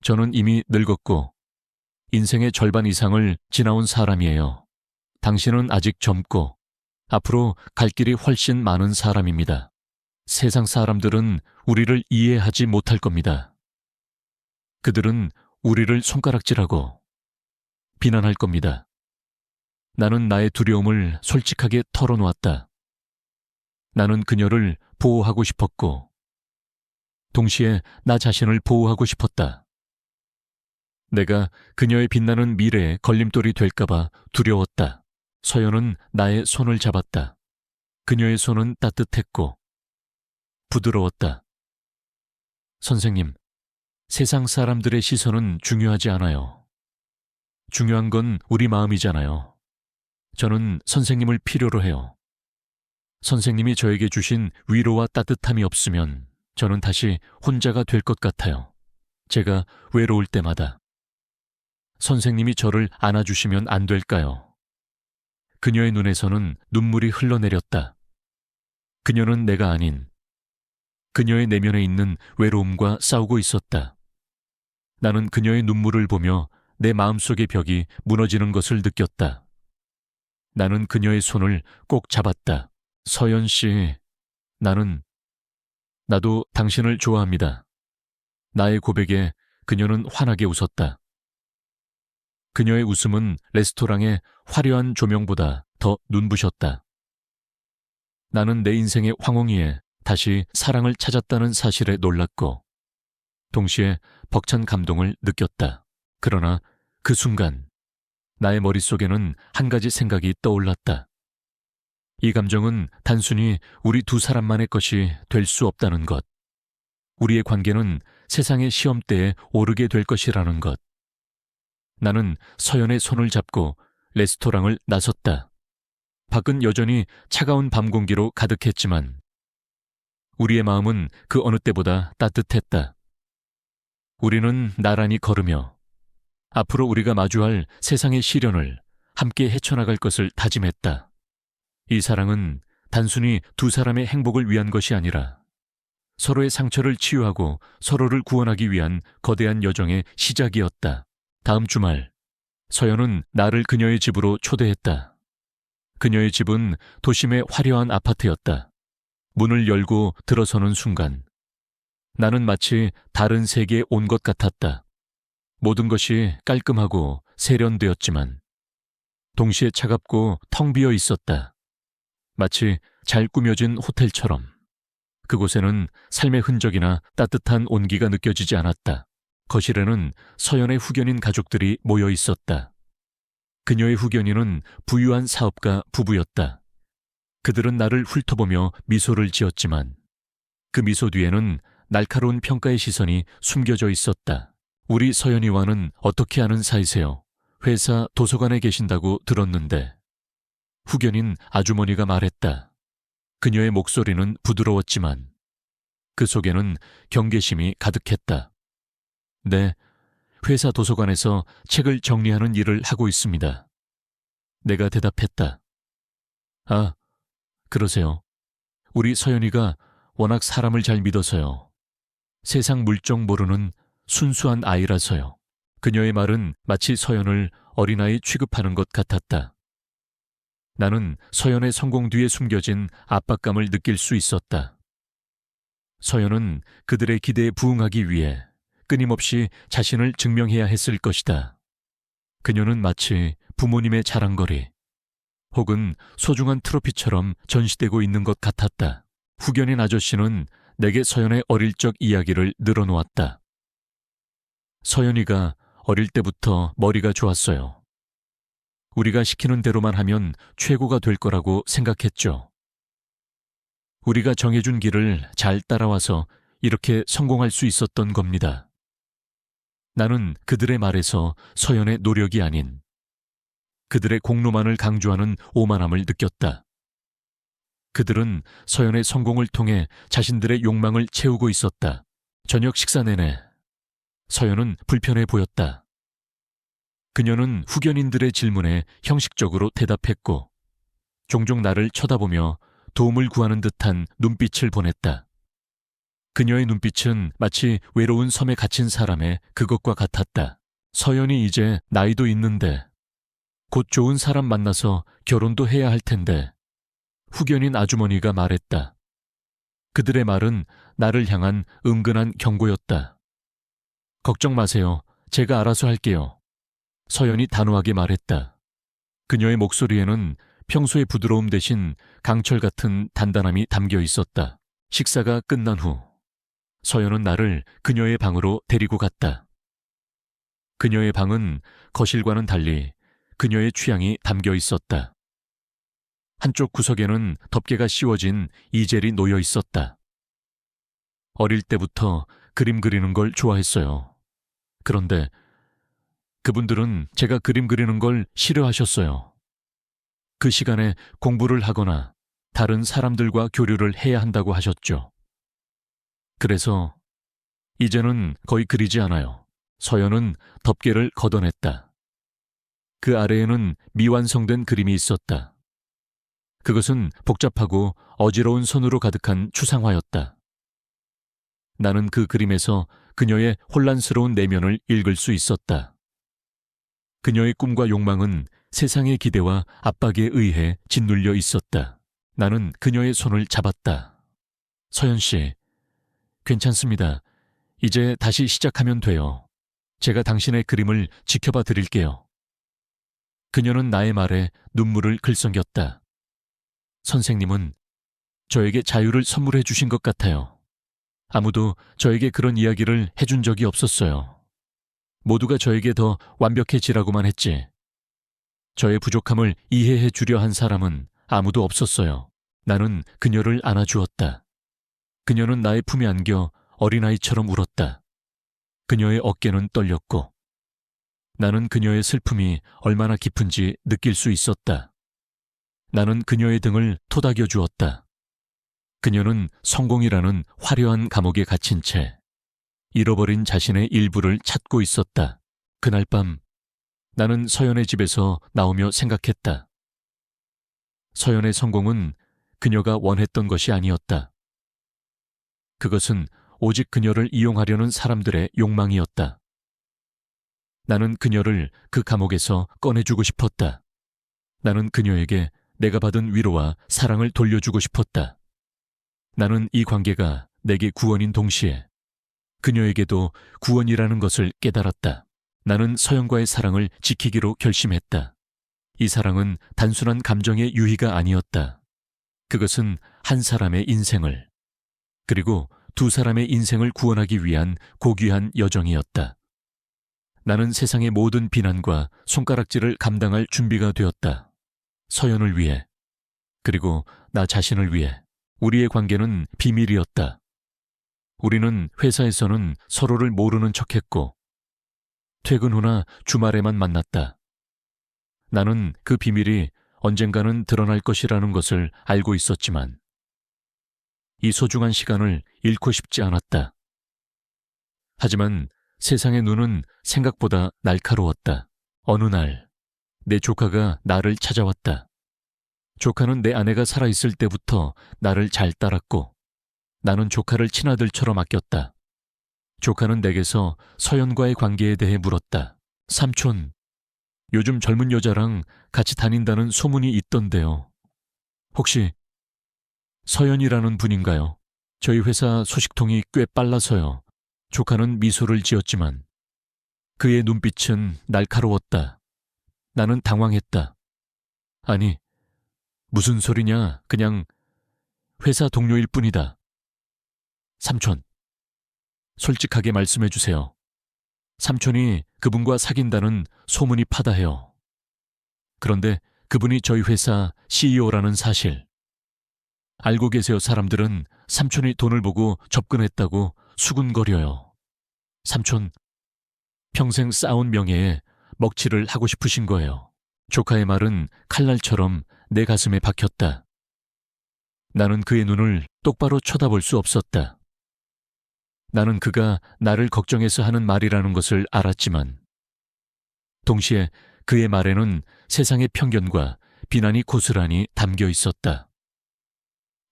저는 이미 늙었고 인생의 절반 이상을 지나온 사람이에요. 당신은 아직 젊고 앞으로 갈 길이 훨씬 많은 사람입니다. 세상 사람들은 우리를 이해하지 못할 겁니다. 그들은 우리를 손가락질하고 비난할 겁니다. 나는 나의 두려움을 솔직하게 털어놓았다. 나는 그녀를 보호하고 싶었고 동시에 나 자신을 보호하고 싶었다. 내가 그녀의 빛나는 미래에 걸림돌이 될까봐 두려웠다. 서연은 나의 손을 잡았다. 그녀의 손은 따뜻했고 부드러웠다. 선생님, 세상 사람들의 시선은 중요하지 않아요. 중요한 건 우리 마음이잖아요. 저는 선생님을 필요로 해요. 선생님이 저에게 주신 위로와 따뜻함이 없으면 저는 다시 혼자가 될 것 같아요. 제가 외로울 때마다. 선생님이 저를 안아주시면 안 될까요? 그녀의 눈에서는 눈물이 흘러내렸다. 그녀는 내가 아닌 그녀의 내면에 있는 외로움과 싸우고 있었다. 나는 그녀의 눈물을 보며 내 마음속의 벽이 무너지는 것을 느꼈다. 나는 그녀의 손을 꼭 잡았다. 서연 씨, 나도 당신을 좋아합니다. 나의 고백에 그녀는 환하게 웃었다. 그녀의 웃음은 레스토랑의 화려한 조명보다 더 눈부셨다. 나는 내 인생의 황홀히에 다시 사랑을 찾았다는 사실에 놀랐고 동시에 벅찬 감동을 느꼈다. 그러나 그 순간 나의 머릿속에는 한 가지 생각이 떠올랐다. 이 감정은 단순히 우리 두 사람만의 것이 될 수 없다는 것. 우리의 관계는 세상의 시험대에 오르게 될 것이라는 것. 나는 서연의 손을 잡고 레스토랑을 나섰다. 밖은 여전히 차가운 밤 공기로 가득했지만 우리의 마음은 그 어느 때보다 따뜻했다. 우리는 나란히 걸으며 앞으로 우리가 마주할 세상의 시련을 함께 헤쳐나갈 것을 다짐했다. 이 사랑은 단순히 두 사람의 행복을 위한 것이 아니라 서로의 상처를 치유하고 서로를 구원하기 위한 거대한 여정의 시작이었다. 다음 주말, 서연은 나를 그녀의 집으로 초대했다. 그녀의 집은 도심의 화려한 아파트였다. 문을 열고 들어서는 순간 나는 마치 다른 세계에 온 것 같았다. 모든 것이 깔끔하고 세련되었지만 동시에 차갑고 텅 비어 있었다. 마치 잘 꾸며진 호텔처럼. 그곳에는 삶의 흔적이나 따뜻한 온기가 느껴지지 않았다. 거실에는 서연의 후견인 가족들이 모여 있었다. 그녀의 후견인은 부유한 사업가 부부였다. 그들은 나를 훑어보며 미소를 지었지만 그 미소 뒤에는 날카로운 평가의 시선이 숨겨져 있었다. 우리 서연이와는 어떻게 아는 사이세요? 회사 도서관에 계신다고 들었는데. 후견인 아주머니가 말했다. 그녀의 목소리는 부드러웠지만 그 속에는 경계심이 가득했다. 네, 회사 도서관에서 책을 정리하는 일을 하고 있습니다. 내가 대답했다. 아, 그러세요. 우리 서연이가 워낙 사람을 잘 믿어서요. 세상 물정 모르는 순수한 아이라서요. 그녀의 말은 마치 서연을 어린아이 취급하는 것 같았다. 나는 서연의 성공 뒤에 숨겨진 압박감을 느낄 수 있었다. 서연은 그들의 기대에 부응하기 위해 끊임없이 자신을 증명해야 했을 것이다. 그녀는 마치 부모님의 자랑거리 혹은 소중한 트로피처럼 전시되고 있는 것 같았다. 후견인 아저씨는 내게 서연의 어릴 적 이야기를 늘어놓았다. 서연이가 어릴 때부터 머리가 좋았어요. 우리가 시키는 대로만 하면 최고가 될 거라고 생각했죠. 우리가 정해준 길을 잘 따라와서 이렇게 성공할 수 있었던 겁니다. 나는 그들의 말에서 서연의 노력이 아닌 그들의 공로만을 강조하는 오만함을 느꼈다. 그들은 서연의 성공을 통해 자신들의 욕망을 채우고 있었다. 저녁 식사 내내 서연은 불편해 보였다. 그녀는 후견인들의 질문에 형식적으로 대답했고 종종 나를 쳐다보며 도움을 구하는 듯한 눈빛을 보냈다. 그녀의 눈빛은 마치 외로운 섬에 갇힌 사람의 그것과 같았다. 서연이 이제 나이도 있는데 곧 좋은 사람 만나서 결혼도 해야 할 텐데, 후견인 아주머니가 말했다. 그들의 말은 나를 향한 은근한 경고였다. 걱정 마세요. 제가 알아서 할게요. 서연이 단호하게 말했다. 그녀의 목소리에는 평소의 부드러움 대신 강철 같은 단단함이 담겨 있었다. 식사가 끝난 후 서연은 나를 그녀의 방으로 데리고 갔다. 그녀의 방은 거실과는 달리 그녀의 취향이 담겨 있었다. 한쪽 구석에는 덮개가 씌워진 이젤이 놓여 있었다. 어릴 때부터 그림 그리는 걸 좋아했어요. 그런데 그분들은 제가 그림 그리는 걸 싫어하셨어요. 그 시간에 공부를 하거나 다른 사람들과 교류를 해야 한다고 하셨죠. 그래서 이제는 거의 그리지 않아요. 서연은 덮개를 걷어냈다. 그 아래에는 미완성된 그림이 있었다. 그것은 복잡하고 어지러운 선으로 가득한 추상화였다. 나는 그 그림에서 그녀의 혼란스러운 내면을 읽을 수 있었다. 그녀의 꿈과 욕망은 세상의 기대와 압박에 의해 짓눌려 있었다. 나는 그녀의 손을 잡았다. 서연 씨, 괜찮습니다. 이제 다시 시작하면 돼요. 제가 당신의 그림을 지켜봐 드릴게요. 그녀는 나의 말에 눈물을 글썽였다. 선생님은 저에게 자유를 선물해 주신 것 같아요. 아무도 저에게 그런 이야기를 해준 적이 없었어요. 모두가 저에게 더 완벽해지라고만 했지. 저의 부족함을 이해해 주려 한 사람은 아무도 없었어요. 나는 그녀를 안아주었다. 그녀는 나의 품에 안겨 어린아이처럼 울었다. 그녀의 어깨는 떨렸고 나는 그녀의 슬픔이 얼마나 깊은지 느낄 수 있었다. 나는 그녀의 등을 토닥여 주었다. 그녀는 성공이라는 화려한 감옥에 갇힌 채 잃어버린 자신의 일부를 찾고 있었다. 그날 밤 나는 서연의 집에서 나오며 생각했다. 서연의 성공은 그녀가 원했던 것이 아니었다. 그것은 오직 그녀를 이용하려는 사람들의 욕망이었다. 나는 그녀를 그 감옥에서 꺼내주고 싶었다. 나는 그녀에게 내가 받은 위로와 사랑을 돌려주고 싶었다. 나는 이 관계가 내게 구원인 동시에 그녀에게도 구원이라는 것을 깨달았다. 나는 서연과의 사랑을 지키기로 결심했다. 이 사랑은 단순한 감정의 유희가 아니었다. 그것은 한 사람의 인생을, 그리고 두 사람의 인생을 구원하기 위한 고귀한 여정이었다. 나는 세상의 모든 비난과 손가락질을 감당할 준비가 되었다. 서연을 위해, 그리고 나 자신을 위해. 우리의 관계는 비밀이었다. 우리는 회사에서는 서로를 모르는 척했고 퇴근 후나 주말에만 만났다. 나는 그 비밀이 언젠가는 드러날 것이라는 것을 알고 있었지만 이 소중한 시간을 잃고 싶지 않았다. 하지만 세상의 눈은 생각보다 날카로웠다. 어느 날 내 조카가 나를 찾아왔다. 조카는 내 아내가 살아있을 때부터 나를 잘 따랐고 나는 조카를 친아들처럼 아꼈다. 조카는 내게서 서연과의 관계에 대해 물었다. 삼촌, 요즘 젊은 여자랑 같이 다닌다는 소문이 있던데요. 혹시 서연이라는 분인가요? 저희 회사 소식통이 꽤 빨라서요. 조카는 미소를 지었지만 그의 눈빛은 날카로웠다. 나는 당황했다. 아니, 무슨 소리냐? 그냥 회사 동료일 뿐이다. 삼촌, 솔직하게 말씀해 주세요. 삼촌이 그분과 사귄다는 소문이 파다해요. 그런데 그분이 저희 회사 CEO라는 사실. 알고 계세요. 사람들은 삼촌이 돈을 보고 접근했다고 수군거려요. 삼촌, 평생 쌓아온 명예에 먹칠을 하고 싶으신 거예요. 조카의 말은 칼날처럼 내 가슴에 박혔다. 나는 그의 눈을 똑바로 쳐다볼 수 없었다. 나는 그가 나를 걱정해서 하는 말이라는 것을 알았지만 동시에 그의 말에는 세상의 편견과 비난이 고스란히 담겨 있었다.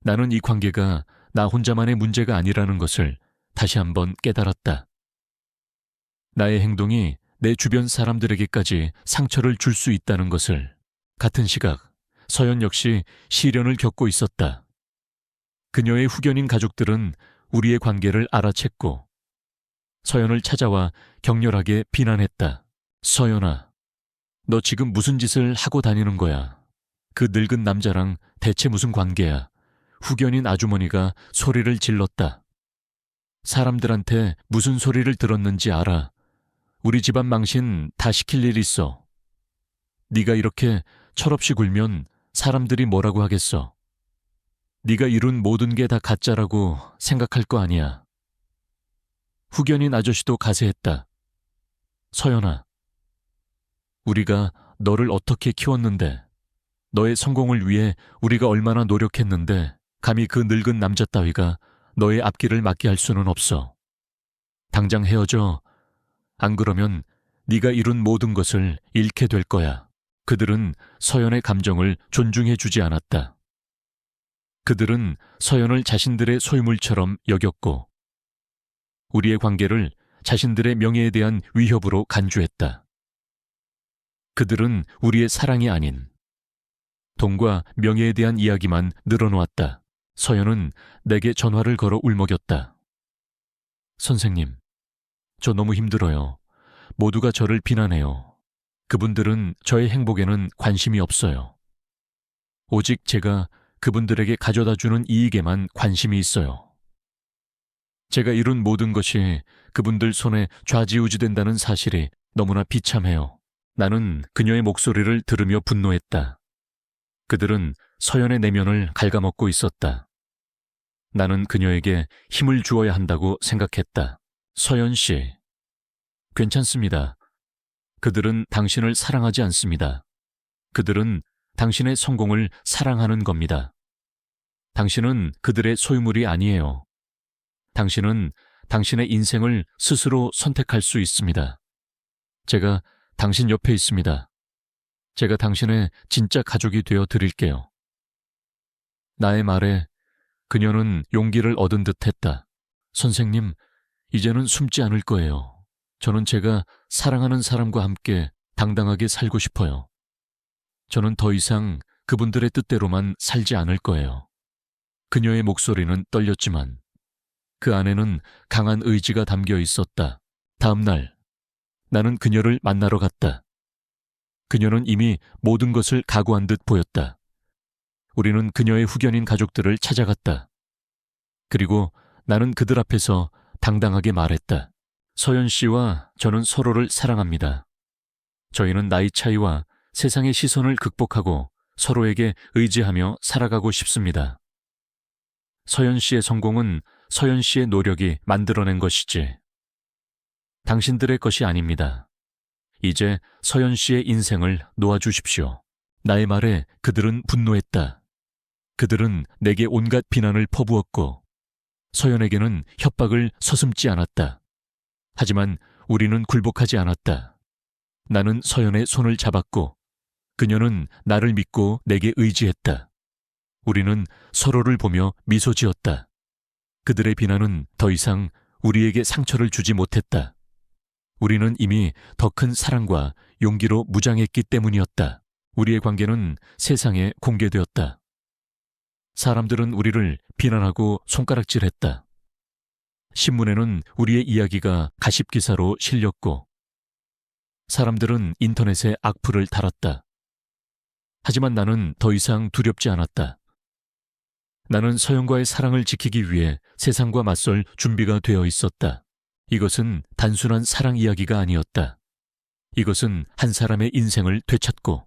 나는 이 관계가 나 혼자만의 문제가 아니라는 것을 다시 한번 깨달았다. 나의 행동이 내 주변 사람들에게까지 상처를 줄 수 있다는 것을. 같은 시각 서연 역시 시련을 겪고 있었다. 그녀의 후견인 가족들은 우리의 관계를 알아챘고 서연을 찾아와 격렬하게 비난했다. 서연아, 너 지금 무슨 짓을 하고 다니는 거야? 그 늙은 남자랑 대체 무슨 관계야? 후견인 아주머니가 소리를 질렀다. 사람들한테 무슨 소리를 들었는지 알아. 우리 집안 망신 다 시킬 일 있어. 네가 이렇게 철없이 굴면 사람들이 뭐라고 하겠어. 네가 이룬 모든 게 다 가짜라고 생각할 거 아니야. 후견인 아저씨도 가세했다. 서연아, 우리가 너를 어떻게 키웠는데, 너의 성공을 위해 우리가 얼마나 노력했는데 감히 그 늙은 남자 따위가 너의 앞길을 막게 할 수는 없어. 당장 헤어져. 안 그러면 네가 이룬 모든 것을 잃게 될 거야. 그들은 서연의 감정을 존중해 주지 않았다. 그들은 서연을 자신들의 소유물처럼 여겼고 우리의 관계를 자신들의 명예에 대한 위협으로 간주했다. 그들은 우리의 사랑이 아닌 돈과 명예에 대한 이야기만 늘어놓았다. 서연은 내게 전화를 걸어 울먹였다. 선생님, 저 너무 힘들어요. 모두가 저를 비난해요. 그분들은 저의 행복에는 관심이 없어요. 오직 제가 그분들에게 가져다주는 이익에만 관심이 있어요. 제가 이룬 모든 것이 그분들 손에 좌지우지된다는 사실이 너무나 비참해요. 나는 그녀의 목소리를 들으며 분노했다. 그들은 서연의 내면을 갉아먹고 있었다. 나는 그녀에게 힘을 주어야 한다고 생각했다. 서연 씨, 괜찮습니다. 그들은 당신을 사랑하지 않습니다. 그들은 당신의 성공을 사랑하는 겁니다. 당신은 그들의 소유물이 아니에요. 당신은 당신의 인생을 스스로 선택할 수 있습니다. 제가 당신 옆에 있습니다. 제가 당신의 진짜 가족이 되어 드릴게요. 나의 말에 그녀는 용기를 얻은 듯 했다. 선생님, 이제는 숨지 않을 거예요. 저는 제가 사랑하는 사람과 함께 당당하게 살고 싶어요. 저는 더 이상 그분들의 뜻대로만 살지 않을 거예요. 그녀의 목소리는 떨렸지만 그 안에는 강한 의지가 담겨 있었다. 다음 날, 나는 그녀를 만나러 갔다. 그녀는 이미 모든 것을 각오한 듯 보였다. 우리는 그녀의 후견인 가족들을 찾아갔다. 그리고 나는 그들 앞에서 당당하게 말했다. 서연 씨와 저는 서로를 사랑합니다. 저희는 나이 차이와 세상의 시선을 극복하고 서로에게 의지하며 살아가고 싶습니다. 서연 씨의 성공은 서연 씨의 노력이 만들어낸 것이지 당신들의 것이 아닙니다. 이제 서연 씨의 인생을 놓아주십시오. 나의 말에 그들은 분노했다. 그들은 내게 온갖 비난을 퍼부었고 서연에게는 협박을 서슴지 않았다. 하지만 우리는 굴복하지 않았다. 나는 서연의 손을 잡았고 그녀는 나를 믿고 내게 의지했다. 우리는 서로를 보며 미소 지었다. 그들의 비난은 더 이상 우리에게 상처를 주지 못했다. 우리는 이미 더 큰 사랑과 용기로 무장했기 때문이었다. 우리의 관계는 세상에 공개되었다. 사람들은 우리를 비난하고 손가락질했다. 신문에는 우리의 이야기가 가십기사로 실렸고 사람들은 인터넷에 악플을 달았다. 하지만 나는 더 이상 두렵지 않았다. 나는 서연과의 사랑을 지키기 위해 세상과 맞설 준비가 되어 있었다. 이것은 단순한 사랑 이야기가 아니었다. 이것은 한 사람의 인생을 되찾고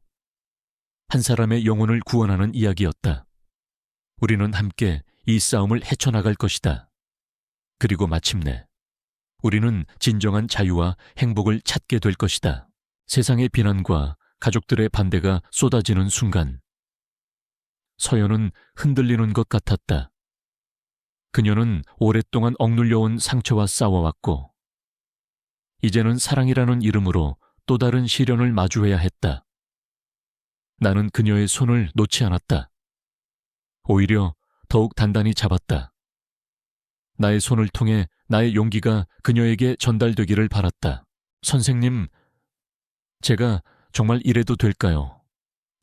한 사람의 영혼을 구원하는 이야기였다. 우리는 함께 이 싸움을 헤쳐나갈 것이다. 그리고 마침내 우리는 진정한 자유와 행복을 찾게 될 것이다. 세상의 비난과 가족들의 반대가 쏟아지는 순간 서연은 흔들리는 것 같았다. 그녀는 오랫동안 억눌려온 상처와 싸워왔고 이제는 사랑이라는 이름으로 또 다른 시련을 마주해야 했다. 나는 그녀의 손을 놓지 않았다. 오히려 더욱 단단히 잡았다. 나의 손을 통해 나의 용기가 그녀에게 전달되기를 바랐다. 선생님, 제가 정말 이래도 될까요?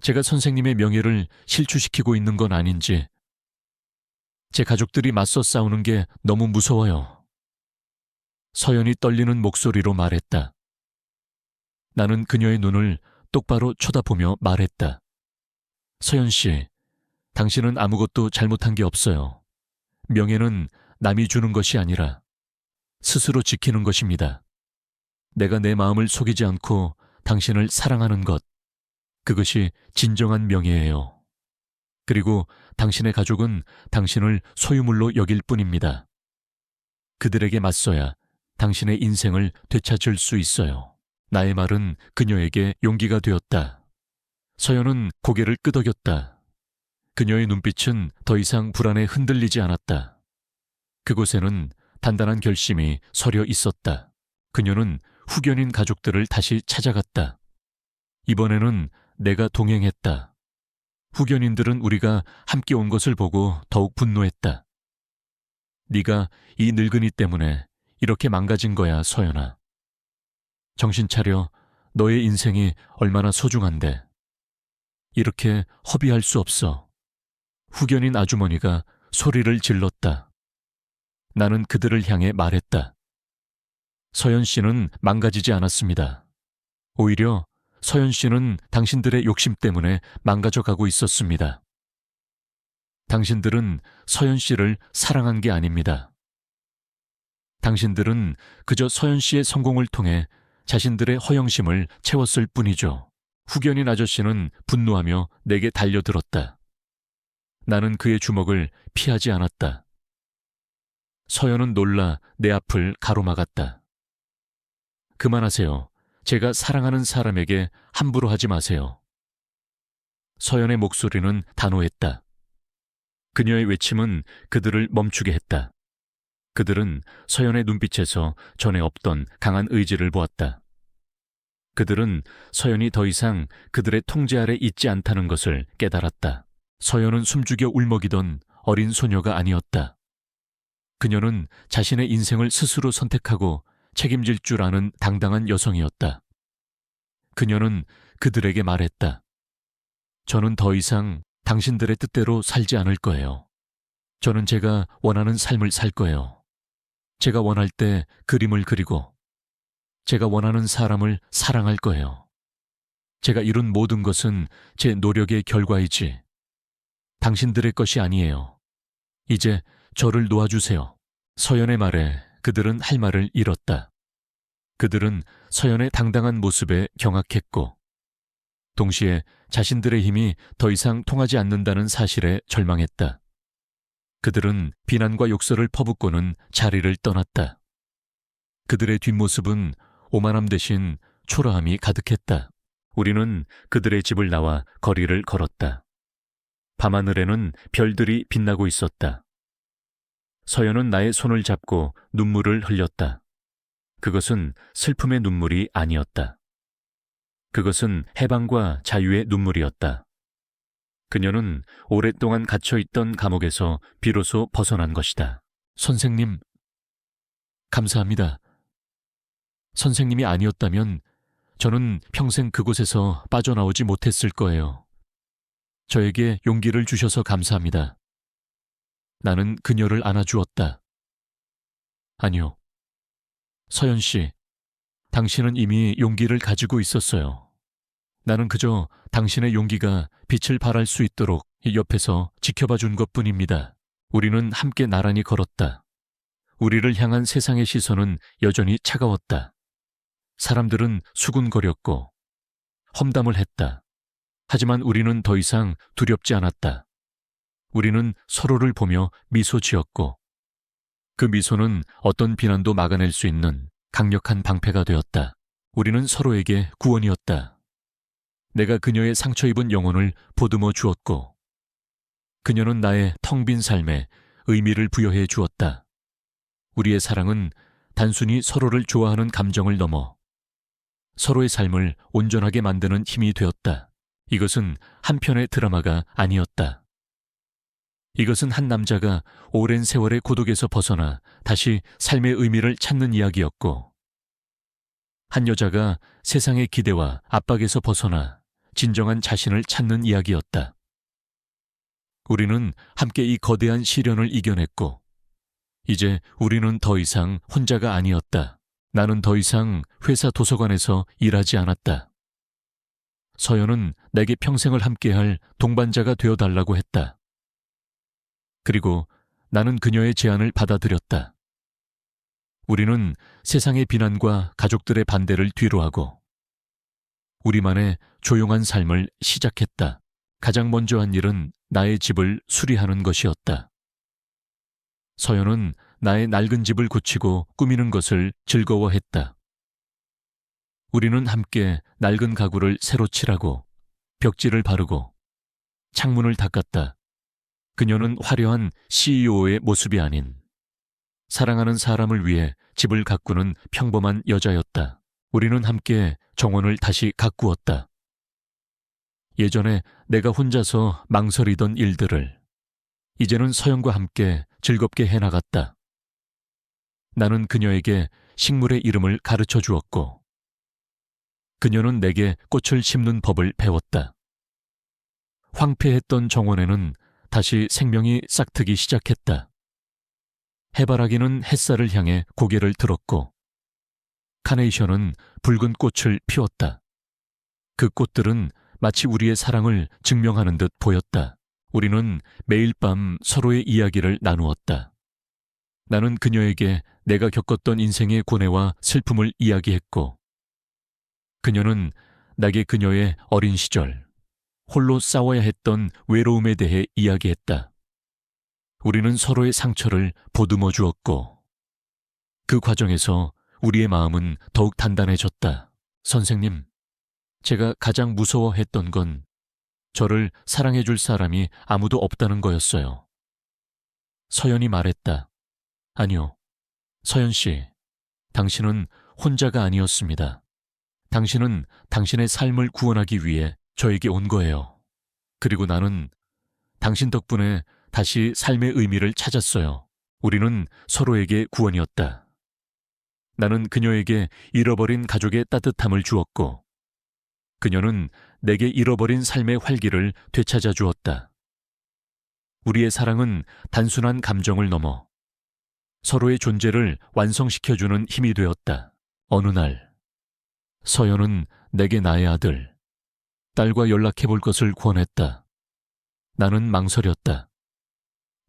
제가 선생님의 명예를 실추시키고 있는 건 아닌지. 제 가족들이 맞서 싸우는 게 너무 무서워요. 서연이 떨리는 목소리로 말했다. 나는 그녀의 눈을 똑바로 쳐다보며 말했다. 서연 씨, 당신은 아무것도 잘못한 게 없어요. 명예는 남이 주는 것이 아니라 스스로 지키는 것입니다. 내가 내 마음을 속이지 않고 당신을 사랑하는 것, 그것이 진정한 명예예요. 그리고 당신의 가족은 당신을 소유물로 여길 뿐입니다. 그들에게 맞서야 당신의 인생을 되찾을 수 있어요. 나의 말은 그녀에게 용기가 되었다. 서연은 고개를 끄덕였다. 그녀의 눈빛은 더 이상 불안에 흔들리지 않았다. 그곳에는 단단한 결심이 서려 있었다. 그녀는 후견인 가족들을 다시 찾아갔다. 이번에는 내가 동행했다. 후견인들은 우리가 함께 온 것을 보고 더욱 분노했다. 네가 이 늙은이 때문에 이렇게 망가진 거야, 서연아. 정신 차려. 너의 인생이 얼마나 소중한데. 이렇게 허비할 수 없어. 후견인 아주머니가 소리를 질렀다. 나는 그들을 향해 말했다. 서연 씨는 망가지지 않았습니다. 오히려 서연 씨는 당신들의 욕심 때문에 망가져가고 있었습니다. 당신들은 서연 씨를 사랑한 게 아닙니다. 당신들은 그저 서연 씨의 성공을 통해 자신들의 허영심을 채웠을 뿐이죠. 후견인 아저씨는 분노하며 내게 달려들었다. 나는 그의 주먹을 피하지 않았다. 서연은 놀라 내 앞을 가로막았다. 그만하세요. 제가 사랑하는 사람에게 함부로 하지 마세요. 서연의 목소리는 단호했다. 그녀의 외침은 그들을 멈추게 했다. 그들은 서연의 눈빛에서 전에 없던 강한 의지를 보았다. 그들은 서연이 더 이상 그들의 통제 아래 있지 않다는 것을 깨달았다. 서연은 숨죽여 울먹이던 어린 소녀가 아니었다. 그녀는 자신의 인생을 스스로 선택하고 책임질 줄 아는 당당한 여성이었다. 그녀는 그들에게 말했다. 저는 더 이상 당신들의 뜻대로 살지 않을 거예요. 저는 제가 원하는 삶을 살 거예요. 제가 원할 때 그림을 그리고 제가 원하는 사람을 사랑할 거예요. 제가 이룬 모든 것은 제 노력의 결과이지 당신들의 것이 아니에요. 이제 저를 놓아주세요. 서연의 말에 그들은 할 말을 잃었다. 그들은 서연의 당당한 모습에 경악했고 동시에 자신들의 힘이 더 이상 통하지 않는다는 사실에 절망했다. 그들은 비난과 욕설을 퍼붓고는 자리를 떠났다. 그들의 뒷모습은 오만함 대신 초라함이 가득했다. 우리는 그들의 집을 나와 거리를 걸었다. 밤하늘에는 별들이 빛나고 있었다. 서연은 나의 손을 잡고 눈물을 흘렸다. 그것은 슬픔의 눈물이 아니었다. 그것은 해방과 자유의 눈물이었다. 그녀는 오랫동안 갇혀있던 감옥에서 비로소 벗어난 것이다. 선생님, 감사합니다. 선생님이 아니었다면 저는 평생 그곳에서 빠져나오지 못했을 거예요. 저에게 용기를 주셔서 감사합니다. 나는 그녀를 안아주었다. 아니요. 서연 씨, 당신은 이미 용기를 가지고 있었어요. 나는 그저 당신의 용기가 빛을 발할 수 있도록 옆에서 지켜봐 준 것뿐입니다. 우리는 함께 나란히 걸었다. 우리를 향한 세상의 시선은 여전히 차가웠다. 사람들은 수군거렸고 험담을 했다. 하지만 우리는 더 이상 두렵지 않았다. 우리는 서로를 보며 미소 지었고 그 미소는 어떤 비난도 막아낼 수 있는 강력한 방패가 되었다. 우리는 서로에게 구원이었다. 내가 그녀의 상처 입은 영혼을 보듬어 주었고 그녀는 나의 텅 빈 삶에 의미를 부여해 주었다. 우리의 사랑은 단순히 서로를 좋아하는 감정을 넘어 서로의 삶을 온전하게 만드는 힘이 되었다. 이것은 한 편의 드라마가 아니었다. 이것은 한 남자가 오랜 세월의 고독에서 벗어나 다시 삶의 의미를 찾는 이야기였고, 한 여자가 세상의 기대와 압박에서 벗어나 진정한 자신을 찾는 이야기였다. 우리는 함께 이 거대한 시련을 이겨냈고, 이제 우리는 더 이상 혼자가 아니었다. 나는 더 이상 회사 도서관에서 일하지 않았다. 서연은 내게 평생을 함께할 동반자가 되어달라고 했다. 그리고 나는 그녀의 제안을 받아들였다. 우리는 세상의 비난과 가족들의 반대를 뒤로하고 우리만의 조용한 삶을 시작했다. 가장 먼저 한 일은 나의 집을 수리하는 것이었다. 서연은 나의 낡은 집을 고치고 꾸미는 것을 즐거워했다. 우리는 함께 낡은 가구를 새로 칠하고 벽지를 바르고 창문을 닦았다. 그녀는 화려한 CEO의 모습이 아닌 사랑하는 사람을 위해 집을 가꾸는 평범한 여자였다. 우리는 함께 정원을 다시 가꾸었다. 예전에 내가 혼자서 망설이던 일들을 이제는 서연과 함께 즐겁게 해나갔다. 나는 그녀에게 식물의 이름을 가르쳐 주었고 그녀는 내게 꽃을 심는 법을 배웠다. 황폐했던 정원에는 다시 생명이 싹트기 시작했다. 해바라기는 햇살을 향해 고개를 들었고 카네이션은 붉은 꽃을 피웠다. 그 꽃들은 마치 우리의 사랑을 증명하는 듯 보였다. 우리는 매일 밤 서로의 이야기를 나누었다. 나는 그녀에게 내가 겪었던 인생의 고뇌와 슬픔을 이야기했고 그녀는 내게 그녀의 어린 시절, 홀로 싸워야 했던 외로움에 대해 이야기했다. 우리는 서로의 상처를 보듬어 주었고 그 과정에서 우리의 마음은 더욱 단단해졌다. 선생님, 제가 가장 무서워했던 건 저를 사랑해 줄 사람이 아무도 없다는 거였어요. 서연이 말했다. 아니요, 서연 씨, 당신은 혼자가 아니었습니다. 당신은 당신의 삶을 구원하기 위해 저에게 온 거예요. 그리고 나는 당신 덕분에 다시 삶의 의미를 찾았어요. 우리는 서로에게 구원이었다. 나는 그녀에게 잃어버린 가족의 따뜻함을 주었고 그녀는 내게 잃어버린 삶의 활기를 되찾아 주었다. 우리의 사랑은 단순한 감정을 넘어 서로의 존재를 완성시켜주는 힘이 되었다. 어느 날 서연은 내게 나의 아들, 딸과 연락해 볼 것을 권했다. 나는 망설였다.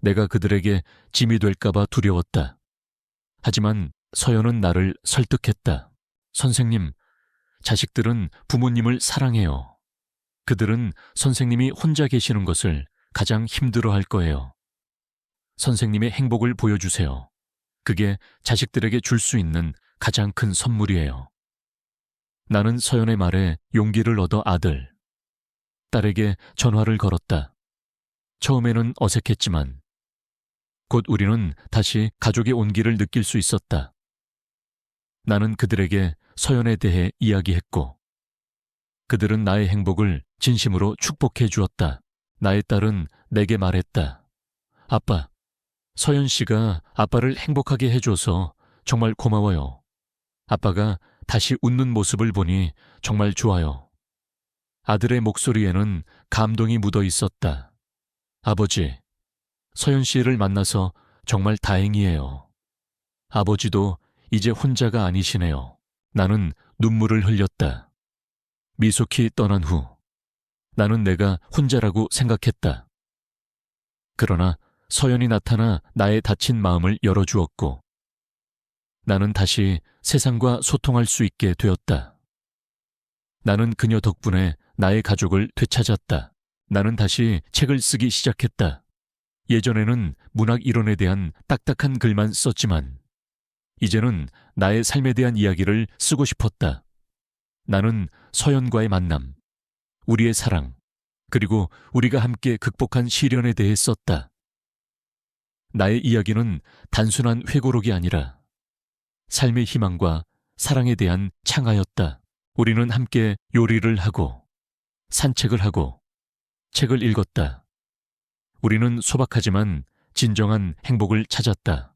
내가 그들에게 짐이 될까봐 두려웠다. 하지만 서연은 나를 설득했다. 선생님, 자식들은 부모님을 사랑해요. 그들은 선생님이 혼자 계시는 것을 가장 힘들어할 거예요. 선생님의 행복을 보여주세요. 그게 자식들에게 줄 수 있는 가장 큰 선물이에요. 나는 서연의 말에 용기를 얻어 아들, 딸에게 전화를 걸었다. 처음에는 어색했지만 곧 우리는 다시 가족의 온기를 느낄 수 있었다. 나는 그들에게 서연에 대해 이야기했고 그들은 나의 행복을 진심으로 축복해 주었다. 나의 딸은 내게 말했다. 아빠, 서연 씨가 아빠를 행복하게 해줘서 정말 고마워요. 아빠가 다시 웃는 모습을 보니 정말 좋아요. 아들의 목소리에는 감동이 묻어 있었다. 아버지, 서연 씨를 만나서 정말 다행이에요. 아버지도 이제 혼자가 아니시네요. 나는 눈물을 흘렸다. 미숙히 떠난 후 나는 내가 혼자라고 생각했다. 그러나 서연이 나타나 나의 닫힌 마음을 열어주었고 나는 다시 세상과 소통할 수 있게 되었다. 나는 그녀 덕분에 나의 가족을 되찾았다. 나는 다시 책을 쓰기 시작했다. 예전에는 문학 이론에 대한 딱딱한 글만 썼지만 이제는 나의 삶에 대한 이야기를 쓰고 싶었다. 나는 서연과의 만남, 우리의 사랑, 그리고 우리가 함께 극복한 시련에 대해 썼다. 나의 이야기는 단순한 회고록이 아니라 삶의 희망과 사랑에 대한 창하였다. 우리는 함께 요리를 하고 산책을 하고 책을 읽었다. 우리는 소박하지만 진정한 행복을 찾았다.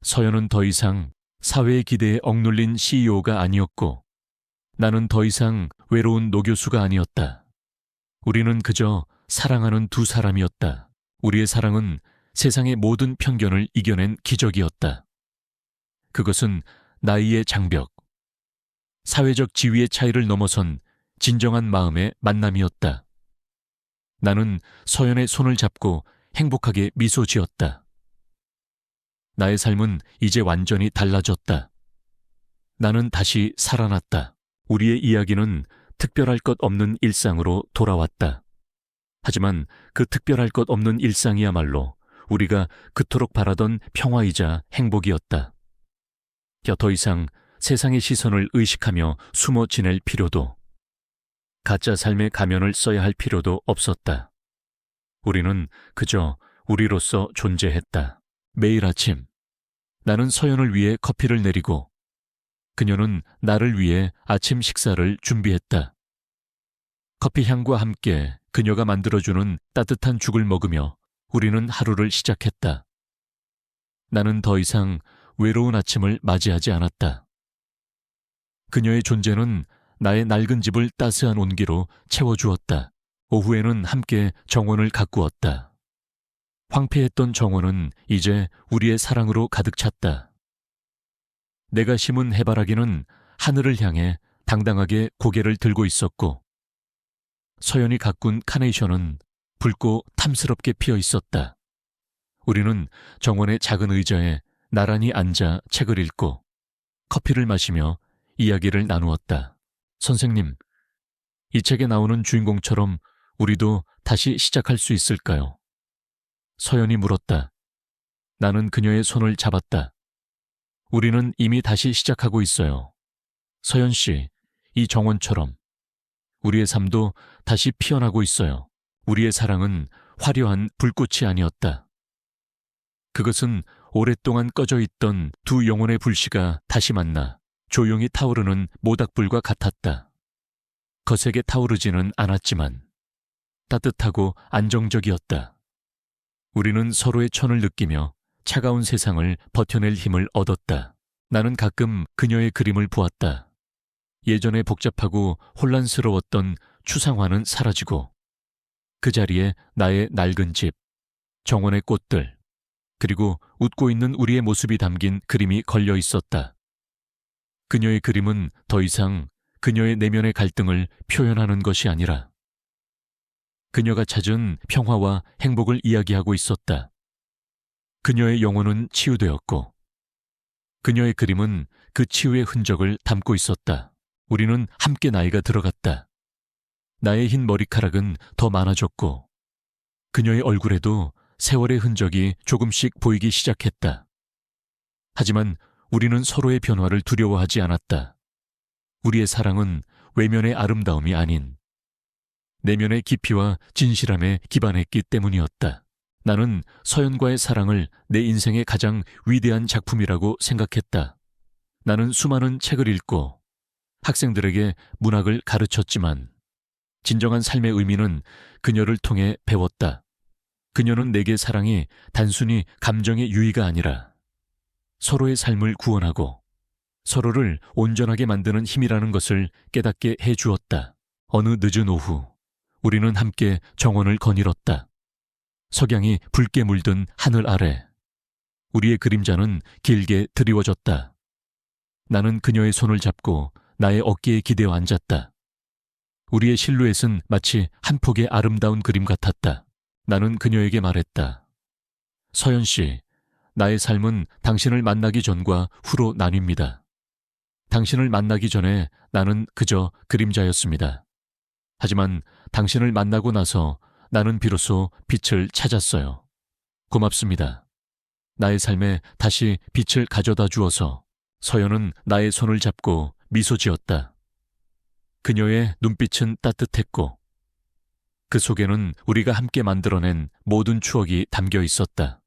서연은 더 이상 사회의 기대에 억눌린 CEO가 아니었고 나는 더 이상 외로운 노교수가 아니었다. 우리는 그저 사랑하는 두 사람이었다. 우리의 사랑은 세상의 모든 편견을 이겨낸 기적이었다. 그것은 나이의 장벽, 사회적 지위의 차이를 넘어선 진정한 마음의 만남이었다. 나는 서연의 손을 잡고 행복하게 미소 지었다. 나의 삶은 이제 완전히 달라졌다. 나는 다시 살아났다. 우리의 이야기는 특별할 것 없는 일상으로 돌아왔다. 하지만 그 특별할 것 없는 일상이야말로 우리가 그토록 바라던 평화이자 행복이었다. 더 이상 세상의 시선을 의식하며 숨어 지낼 필요도, 가짜 삶의 가면을 써야 할 필요도 없었다. 우리는 그저 우리로서 존재했다. 매일 아침 나는 서연을 위해 커피를 내리고 그녀는 나를 위해 아침 식사를 준비했다. 커피 향과 함께 그녀가 만들어주는 따뜻한 죽을 먹으며 우리는 하루를 시작했다. 나는 더 이상 외로운 아침을 맞이하지 않았다. 그녀의 존재는 나의 낡은 집을 따스한 온기로 채워주었다. 오후에는 함께 정원을 가꾸었다. 황폐했던 정원은 이제 우리의 사랑으로 가득 찼다. 내가 심은 해바라기는 하늘을 향해 당당하게 고개를 들고 있었고 서연이 가꾼 카네이션은 붉고 탐스럽게 피어 있었다. 우리는 정원의 작은 의자에 나란히 앉아 책을 읽고 커피를 마시며 이야기를 나누었다. 선생님, 이 책에 나오는 주인공처럼 우리도 다시 시작할 수 있을까요? 서연이 물었다. 나는 그녀의 손을 잡았다. 우리는 이미 다시 시작하고 있어요. 서연 씨, 이 정원처럼 우리의 삶도 다시 피어나고 있어요. 우리의 사랑은 화려한 불꽃이 아니었다. 그것은 오랫동안 꺼져 있던 두 영혼의 불씨가 다시 만나 조용히 타오르는 모닥불과 같았다. 거세게 타오르지는 않았지만 따뜻하고 안정적이었다. 우리는 서로의 천을 느끼며 차가운 세상을 버텨낼 힘을 얻었다. 나는 가끔 그녀의 그림을 보았다. 예전에 복잡하고 혼란스러웠던 추상화는 사라지고 그 자리에 나의 낡은 집, 정원의 꽃들, 그리고 웃고 있는 우리의 모습이 담긴 그림이 걸려 있었다. 그녀의 그림은 더 이상 그녀의 내면의 갈등을 표현하는 것이 아니라 그녀가 찾은 평화와 행복을 이야기하고 있었다. 그녀의 영혼은 치유되었고 그녀의 그림은 그 치유의 흔적을 담고 있었다. 우리는 함께 나이가 들어갔다. 나의 흰 머리카락은 더 많아졌고 그녀의 얼굴에도 세월의 흔적이 조금씩 보이기 시작했다. 하지만 우리는 서로의 변화를 두려워하지 않았다. 우리의 사랑은 외면의 아름다움이 아닌 내면의 깊이와 진실함에 기반했기 때문이었다. 나는 서연과의 사랑을 내 인생의 가장 위대한 작품이라고 생각했다. 나는 수많은 책을 읽고 학생들에게 문학을 가르쳤지만 진정한 삶의 의미는 그녀를 통해 배웠다. 그녀는 내게 사랑이 단순히 감정의 유의가 아니라 서로의 삶을 구원하고 서로를 온전하게 만드는 힘이라는 것을 깨닫게 해주었다. 어느 늦은 오후 우리는 함께 정원을 거닐었다. 석양이 붉게 물든 하늘 아래 우리의 그림자는 길게 드리워졌다. 나는 그녀의 손을 잡고 나의 어깨에 기대어 앉았다. 우리의 실루엣은 마치 한 폭의 아름다운 그림 같았다. 나는 그녀에게 말했다. 서연 씨, 나의 삶은 당신을 만나기 전과 후로 나뉩니다. 당신을 만나기 전에 나는 그저 그림자였습니다. 하지만 당신을 만나고 나서 나는 비로소 빛을 찾았어요. 고맙습니다. 나의 삶에 다시 빛을 가져다 주어서. 서연은 나의 손을 잡고 미소 지었다. 그녀의 눈빛은 따뜻했고 그 속에는 우리가 함께 만들어낸 모든 추억이 담겨 있었다.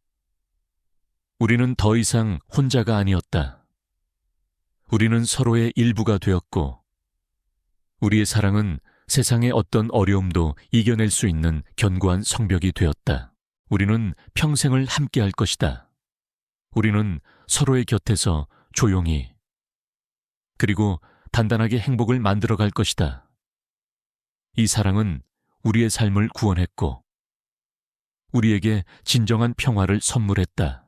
우리는 더 이상 혼자가 아니었다. 우리는 서로의 일부가 되었고 우리의 사랑은 세상의 어떤 어려움도 이겨낼 수 있는 견고한 성벽이 되었다. 우리는 평생을 함께할 것이다. 우리는 서로의 곁에서 조용히 그리고 단단하게 행복을 만들어갈 것이다. 이 사랑은 우리의 삶을 구원했고 우리에게 진정한 평화를 선물했다.